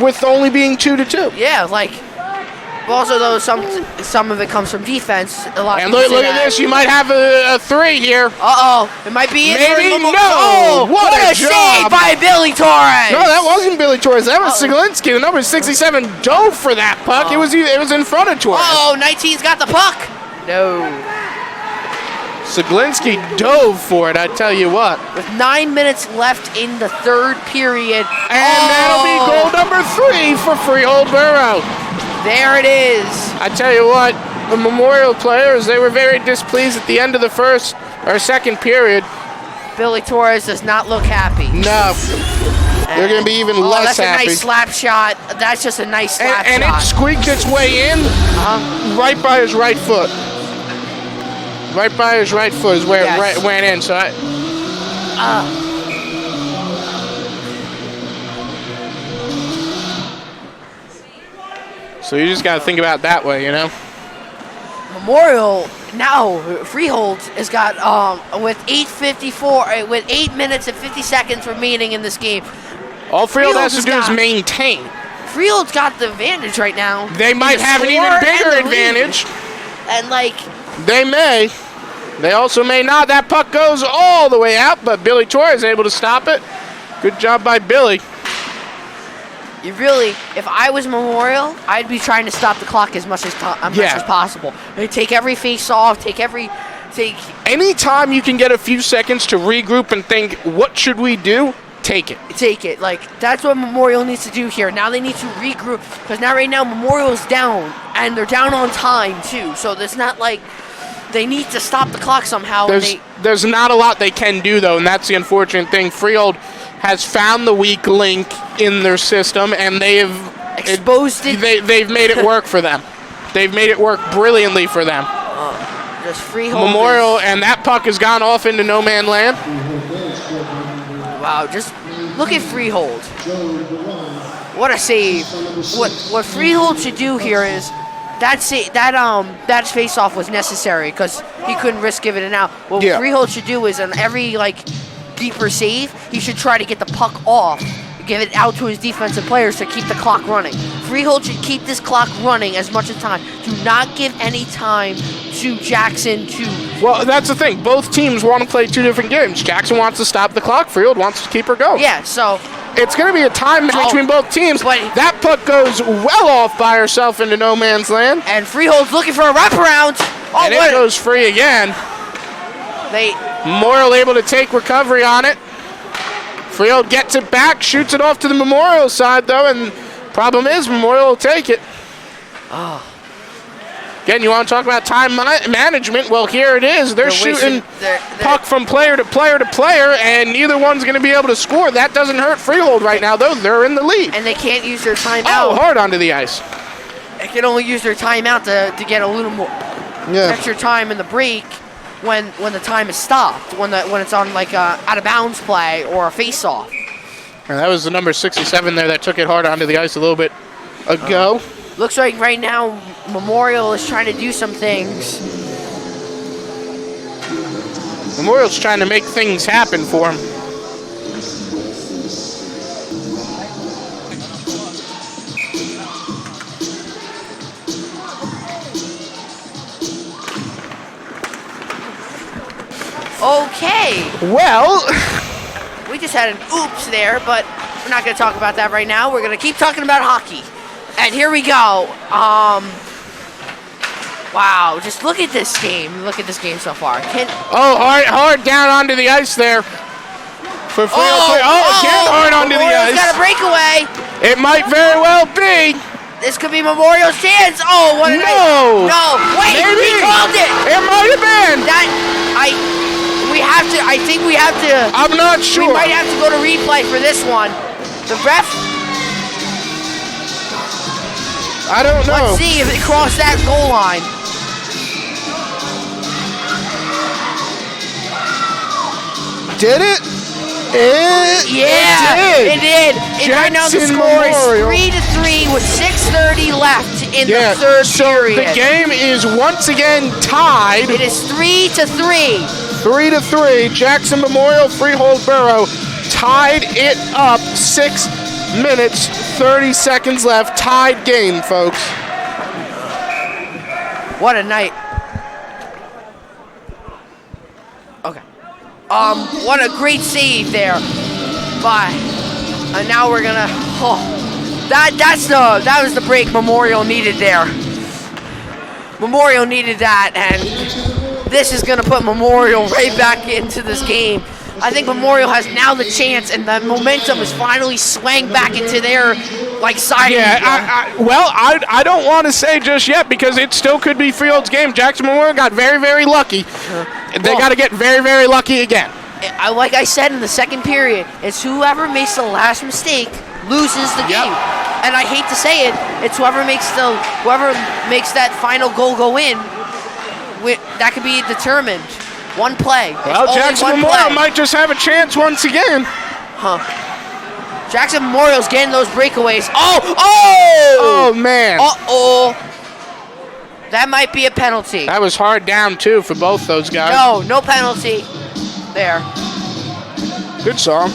with only being 2-2.
Yeah, like. Also, though, some of it comes from defense. A lot.
And look at this. You might have a 3 here.
Uh-oh. It might be
maybe.
No.
Oh, what a
save
job
by Billy Torres.
No, that wasn't Billy Torres. That was Siglinski. The number 67 dove for that puck. It was in front of Torres.
Oh, 19's got the puck. No.
Siglinski dove for it, I tell you what.
With 9 minutes left in the third period.
And that'll be goal number 3 for Freehold Boro.
There it is.
I tell you what, the Memorial players, they were very displeased at the end of the first or second period.
Billy Torres does not look happy.
No. They're going to be even less happy.
That's a nice slap shot. That's just a nice slap shot.
And it squeaked its way in right by his right foot. Right by his right foot is where it went in. So So you just got to think about it that way, you know?
Memorial, now Freehold has got, with 8 minutes and 50 seconds remaining in this game.
All Freehold has to do is maintain.
Freehold's got the advantage right now.
They might have an even bigger advantage.
And, like...
They may. They also may not. That puck goes all the way out, but Billy Torres is able to stop it. Good job by Billy.
You really, if I was Memorial, I'd be trying to stop the clock as much as possible. Take every face off,
Anytime you can get a few seconds to regroup and think, what should we do? Take it.
Take it. Like, that's what Memorial needs to do here. Now they need to regroup, because now right now Memorial's down, and they're down on time too. So there's not like, they need to stop the clock somehow.
There's not a lot they can do, though, and that's the unfortunate thing. Freehold has found the weak link in their system, and they have
exposed it.
They've made it work for them. They've made it work brilliantly for them.
Just Freehold.
Memorial, and that puck has gone off into no man land.
Wow, just look at Freehold. What a save! What Freehold should do here is that face-off was necessary because he couldn't risk giving it out. What Freehold should do is on every deeper save, he should try to get the puck off, give it out to his defensive players to keep the clock running. Freehold should keep this clock running as much as time. Do not give any time to Jackson to...
Well, that's the thing. Both teams want to play 2 different games. Jackson wants to stop the clock. Freehold wants to keep her going.
Yeah, so...
It's going to be a time between both teams. But that puck goes well off by herself into no man's land.
And Freehold's looking for a wraparound. Oh,
and it goes free again. Memorial able to take recovery on it. Freehold gets it back, shoots it off to the Memorial side, though, and problem is Memorial will take it. Again, you want to talk about time management? Well, here it is. They're shooting puck from player to player to player, and neither one's going to be able to score. That doesn't hurt Freehold right now, though. They're in the lead.
And they can't use their timeout.
Oh, hard onto the ice.
They can only use their timeout to get a little more extra time in the break when the time is stopped, when it's on out of bounds play or a face off.
And that was the number 67 there that took it hard onto the ice a little bit ago.
Looks like right now Memorial is trying to do some things.
Memorial's trying to make things happen for him.
Okay.
Well,
we just had an oops there, but we're not going to talk about that right now. We're going to keep talking about hockey. And here we go. Wow, just look at this game. Look at this game so far.
Hard down onto the ice there. For Freehold. Again hard onto the ice.
Got a breakaway.
It might very well be.
This could be Memorial's chance. Oh, what a
No,
wait,
maybe.
He called it.
It might have been.
I think we have to.
I'm not sure.
We might have to go to replay for this one. The ref.
I don't know.
Let's see if it crossed that goal line.
Did it?
It did. And right now the score is 3-3 with 6:30 left in the third period.
The game is once again tied.
It is 3-3.
3-3. Jackson Memorial, Freehold Boro tied it up. 6 minutes, 30 seconds left. Tied game, folks.
What a night. Okay. What a great save there. But now we're gonna. That was the break Memorial needed there. Memorial needed that, and this is gonna put Memorial right back into this game. I think Memorial has now the chance, and the momentum is finally swung back into their side.
Yeah, I don't want to say just yet because it still could be Freehold's game. Jackson Memorial got very, very lucky. They got to get very, very lucky again.
Like I said in the second period, it's whoever makes the last mistake loses the game. And I hate to say it, it's whoever makes that final goal go in. That could be determined. One play.
Well, Jackson Memorial might just have a chance once again.
Jackson Memorial's getting those breakaways. Oh,
man.
That might be a penalty.
That was hard down, too, for both those guys.
No penalty there.
Good song.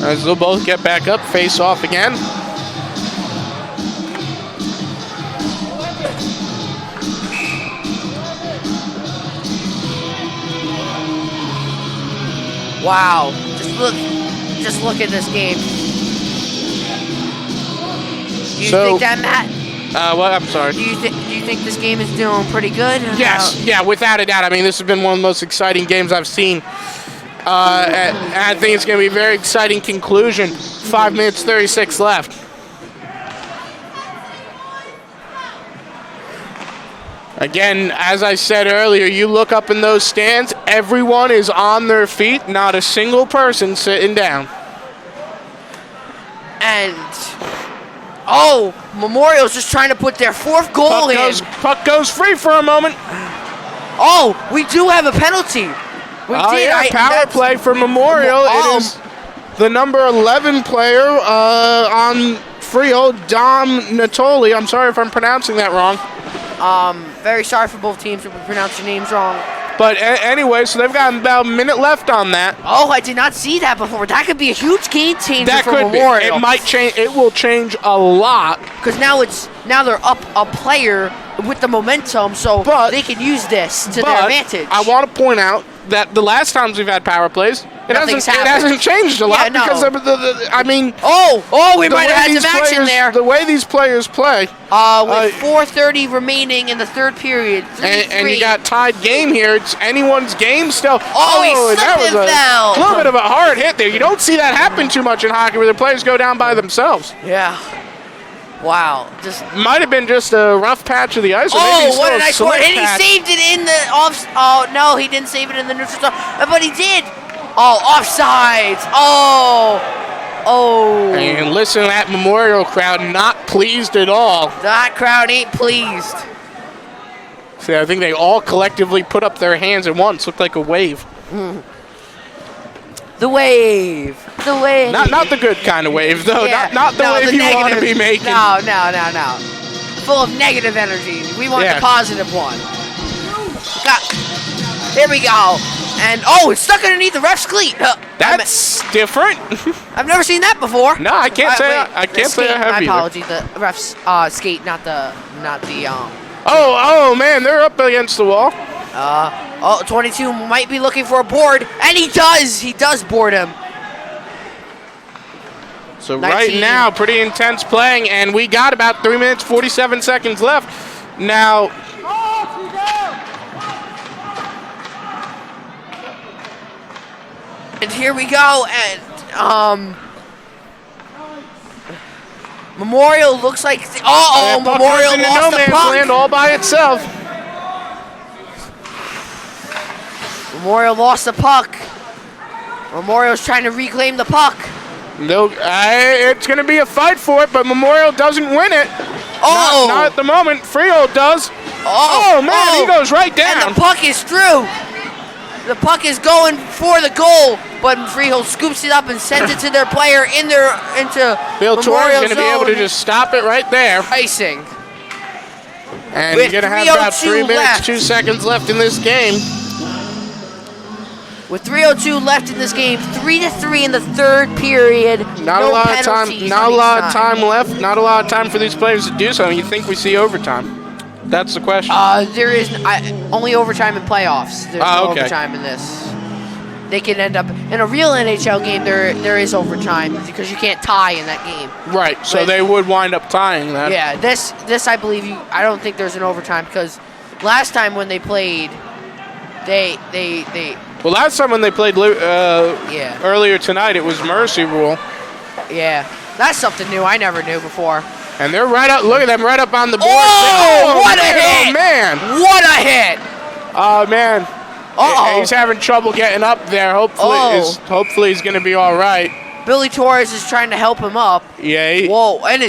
As they'll both get back up, face off again.
Wow. Just look at this game. Do you think that, Matt?
What? I'm sorry.
Do you think this game is doing pretty good?
Yes. Yeah, without a doubt. I mean, this has been one of the most exciting games I've seen. And I think it's going to be a very exciting conclusion. 5 minutes, 36 left. Again, as I said earlier, you look up in those stands, everyone is on their feet, not a single person sitting down.
And, Memorial's just trying to put their fourth goal in.
Puck goes free for a moment.
We do have a penalty.
Power play for Memorial. It is the number 11 player on Freehold, Dom Natoli. I'm sorry if I'm pronouncing that wrong.
Very sorry for both teams if we pronounce your names wrong.
But anyway, so they've got about a minute left on that.
I did not see that before. That could be a huge game changer for Memorial.
It might change. It will change a lot.
Because now they're up a player with the momentum, so they can use this to their advantage.
I want to point out that the last times we've had power plays, it hasn't changed a lot because we
might have had some action there.
The way these players play.
With 4:30 remaining in the third period.
And you got tied game here. It's anyone's game still.
He slipped
that was
a
little bit of a hard hit there. You don't see that happen too much in hockey where the players go down by themselves.
Yeah. Wow.
Might have been just a rough patch of the ice. Or maybe
what a nice one. And he saved it in the off. Oh, no, he didn't save it in the neutral zone. But he did. Offsides.
And listen to that Memorial crowd, not pleased at all.
That crowd ain't pleased.
See, I think they all collectively put up their hands at once. Looked like a wave.
The wave.
Not the good kind of wave, though.
Yeah.
Not the wave you want to be making.
No. Full of negative energy. We want the positive one. Here we go. And, it's stuck underneath the ref's cleat.
That's different.
I've never seen that before.
No, I can't say I have
My
either.
apology. The ref's skate, not the.
Oh, man, they're up against the wall.
22 might be looking for a board, and he does. He does board him.
So 19. Right now, pretty intense playing, and we got about 3 minutes, 47 seconds left. Now,
and here we go, and Memorial looks like Memorial lost the puck.
Land all by itself.
Memorial lost the puck. Memorial's trying to reclaim the puck.
No, it's going to be a fight for it, but Memorial doesn't win it. Not at the moment. Freehold does. He goes right down.
And the puck is through. The puck is going for the goal, but Freehold scoops it up and sends it to their player into
Bill Torrey's
Memorial
going to be able to just stop it right there.
Icing.
And you're going to have about 3 minutes, 2 seconds left in this game.
With 3:02 left in this game, 3-3 in the third period.
Not a lot of time. Not a lot of time left. Not a lot of time for these players to do something. You think we see overtime? That's the question.
There is only overtime in playoffs. There's no
okay.
overtime in this. They can end up in a real NHL game. There is overtime because you can't tie in that game.
Right. So they would wind up tying that.
Yeah. This I believe you. I don't think there's an overtime because last time when they played, they.
Well, last time when they played earlier tonight, it was mercy rule.
Yeah. That's something new I never knew before.
And they're right up. Look at them, right up on the board.
Oh, what a hit!
Oh man!
What a hit!
Oh man!
Uh-oh.
He's having trouble getting up there. Hopefully he's going to be all right.
Billy Torres is trying to help him up.
Yeah.
Whoa! And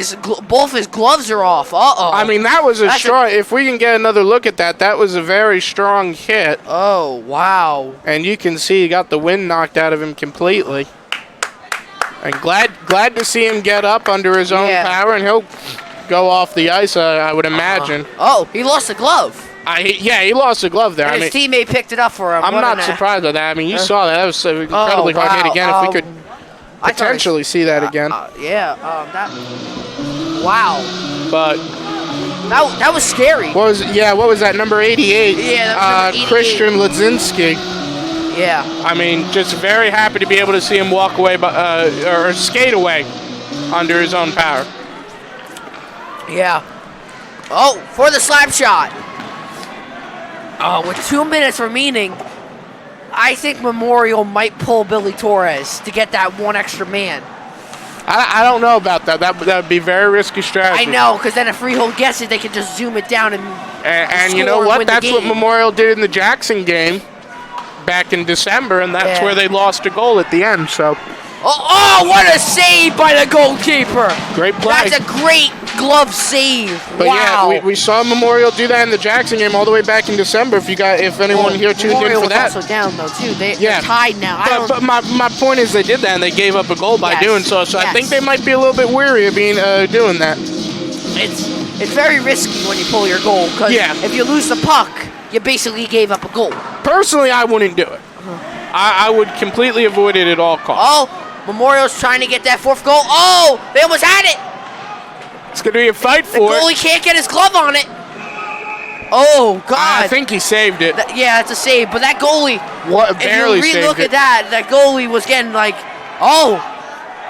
both his gloves are off. Uh-oh.
I mean, that was a strong. If we can get another look at that, that was a very strong hit.
Oh wow!
And you can see he got the wind knocked out of him completely. And glad to see him get up under his own power, and he'll go off the ice. I would imagine.
Oh, he lost a glove.
He lost a glove there.
And his teammate picked it up for him.
I'm not surprised by that. I mean, you saw that. That was an incredibly hard hit again. If we could potentially see that again.
Wow.
But
that was scary.
What was that? Number 88.
Yeah, that was number 88.
Christian Ledzinski.
Yeah.
I mean, just very happy to be able to see him walk away or skate away under his own power.
Yeah. Oh, for the slap shot. Oh, with 2 minutes remaining, I think Memorial might pull Billy Torres to get that one extra man.
I don't know about that. That would be very risky strategy.
I know, because then if Freehold gets it, they can just zoom it down and
you know what? That's what Memorial did in the Jackson game back in December, and that's where they lost a goal at the end. So.
Oh, what a save by the goalkeeper.
Great play.
That's a great glove save.
But
wow.
Yeah, we saw Memorial do that in the Jackson game all the way back in December. If anyone here tuned in for that.
Memorial was also down though too. They're tied now.
But my point is they did that and they gave up a goal by doing so. So I think they might be a little bit weary of doing that.
It's very risky when you pull your goal because if you lose the puck, you basically gave up a goal.
Personally, I wouldn't do it. I would completely avoid it at all costs.
Oh. Memorial's trying to get that fourth goal. Oh, they almost had it.
It's going to be a fight for it.
The goalie can't get his glove on it. Oh, God.
I think he saved it.
Yeah, it's a save. But that goalie,
barely
if you re-look at that goalie was getting like,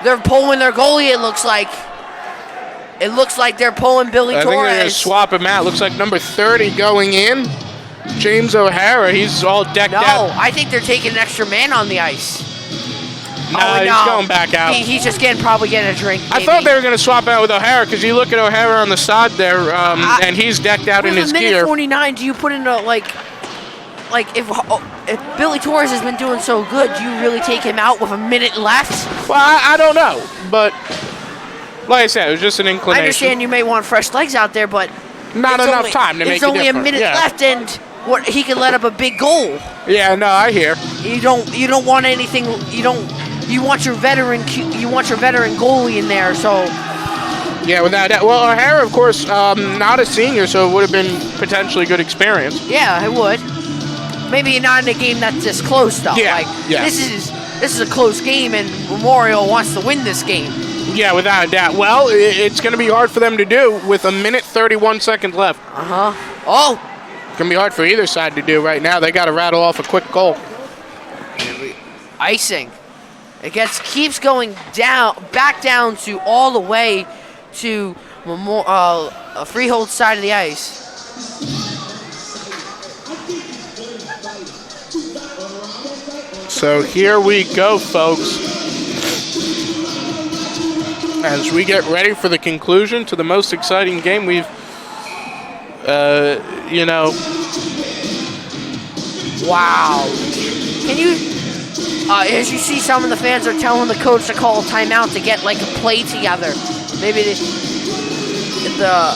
they're pulling their goalie, it looks like. It looks like they're pulling Billy Torres.
I think they're going to swap him out. Looks like number 30 going in. James O'Hara, he's all decked out.
No, I think they're taking an extra man on the ice.
No, he's going back out.
He's just probably getting a drink. Maybe.
I thought they were going to swap out with O'Hara because you look at O'Hara on the side there, and he's decked out in his gear.
With a minute 49, do you put in if Billy Torres has been doing so good, do you really take him out with a minute left?
Well, I don't know, but like I said, it was just an inclination.
I understand you may want fresh legs out there, but
not enough time to make a difference.
It's only a minute left, and he can let up a big goal.
Yeah, no, I hear.
You don't want anything. You want your veteran goalie in there, so.
Yeah, without that. Well, O'Hara, of course, not a senior, so it would have been potentially good experience.
Yeah, it would. Maybe not in a game that's this close, though.
Yeah,
This is a close game, and Memorial wants to win this game.
Yeah, without a doubt. Well, it's going to be hard for them to do with a minute 31 seconds left.
Oh.
It's going to be hard for either side to do right now. They got to rattle off a quick goal.
Icing. It keeps going back down to all the way to Freehold side of the ice.
So here we go, folks. As we get ready for the conclusion to the most exciting game we've,
Wow. Can you... as you see, some of the fans are telling the coach to call a timeout to get, a play together. Maybe
Well,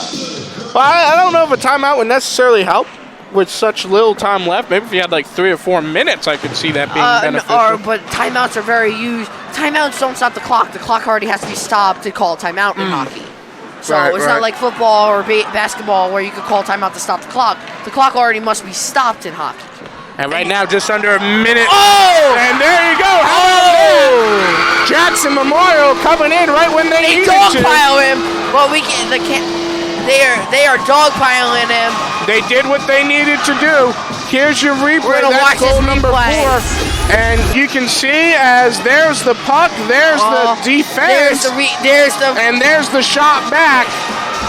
I don't know if a timeout would necessarily help with such little time left. Maybe if you had, 3 or 4 minutes, I could see that being beneficial.
But timeouts are very used. Timeouts don't stop the clock. The clock already has to be stopped to call a timeout in hockey. So it's not like football or basketball where you could call timeout to stop the clock. The clock already must be stopped in hockey.
And right now, just under a minute.
Oh!
And there you go. How about that? Jackson Memorial coming in right when they needed to.
Dogpile him. Well, they are dogpiling him.
They did what they needed to do. Here's your replay.
We're gonna watch
That's goal
this
number
replay.
4. And you can see as there's the puck, there's the defense, and there's the shot back.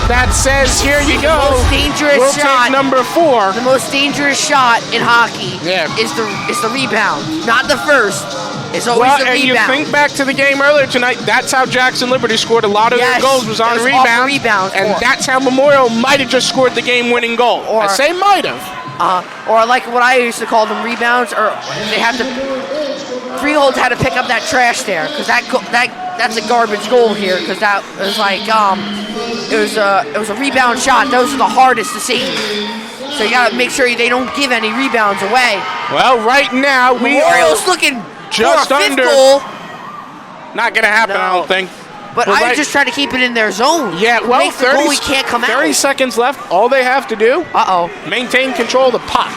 That says, here you go.
The most dangerous
we'll
shot.
Take number 4.
The most dangerous shot in hockey is the rebound, not the first. It's always the rebound.
And you think back to the game earlier tonight, that's how Jackson Liberty scored a lot of their goals was on rebounds. And that's how Memorial might have just scored the game-winning goal. I say might have.
Or like what I used to call them rebounds, or they have to. Freehold had to pick up that trash there because that's a garbage goal here because that was like it was a rebound shot. Those are the hardest to save. So you gotta make sure they don't give any rebounds away.
Well, right now
Memorial's looking
just
for a fifth
under.
Goal.
Not gonna happen, I don't think.
But I just try to keep it in their zone.
Yeah, well,
30 can't come
30 seconds left. All they have to do, maintain control of the puck.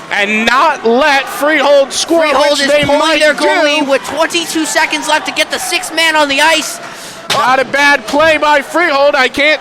And not let Freehold score,
Freehold
which
is
they
pulling
might
their goalie
do.
with 22 seconds left to get the 6th man on the ice.
Not a bad play by Freehold. I can't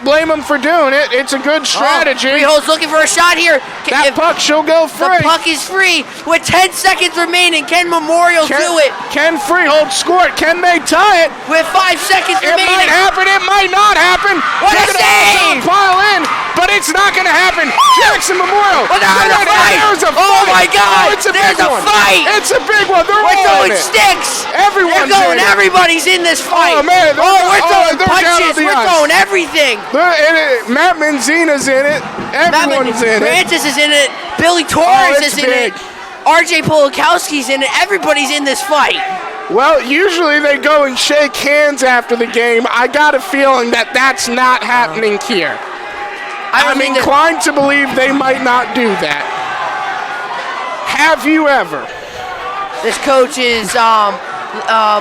blame him for doing it. It's a good strategy.
Freehold's looking for a shot here.
That puck should go free.
The puck is free with 10 seconds remaining. Can Memorial do it?
Can Freehold score it? Can they tie it?
With 5 seconds remaining.
It might happen. It might not happen.
What a save!
Pile in, but it's not going to happen. Jackson Memorial.
Oh, there's a fight. Oh my God!
It's a
there's
big
a
one.
fight.
It's a big one. They're
We're
all
throwing
in it.
sticks.
Everyone's
They're going.
in it.
Everybody's in this fight.
Oh man!
We're throwing
they're down
punches.
on the
We're
ice.
throwing everything.
Matt Menzina's in it. Everyone's in it.
Francis is in it. Billy Torres is in it. RJ Polakowski's in it. Everybody's in this fight.
Well, usually they go and shake hands after the game. I got a feeling that that's not happening here. I'm inclined to believe they might not do that. Have you ever?
This coach is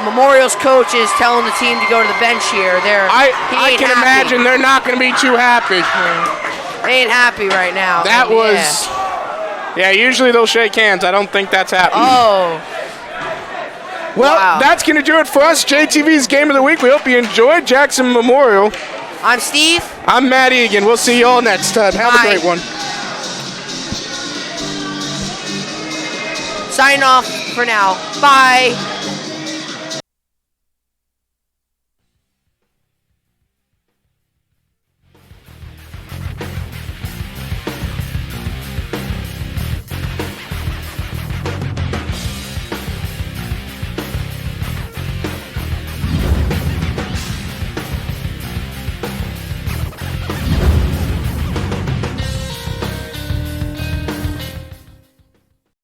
Memorial's coach is telling the team to go to the bench here.
I can imagine they're not going to be too happy.
They ain't happy right now.
That was, yeah. Usually they'll shake hands. I don't think that's happening.
Oh.
Well, that's going to do it for us. JTV's Game of the Week. We hope you enjoyed Jackson Memorial.
I'm Steve.
I'm Matt Egan. We'll see you all next time. Have a great one.
Sign off for now. Bye.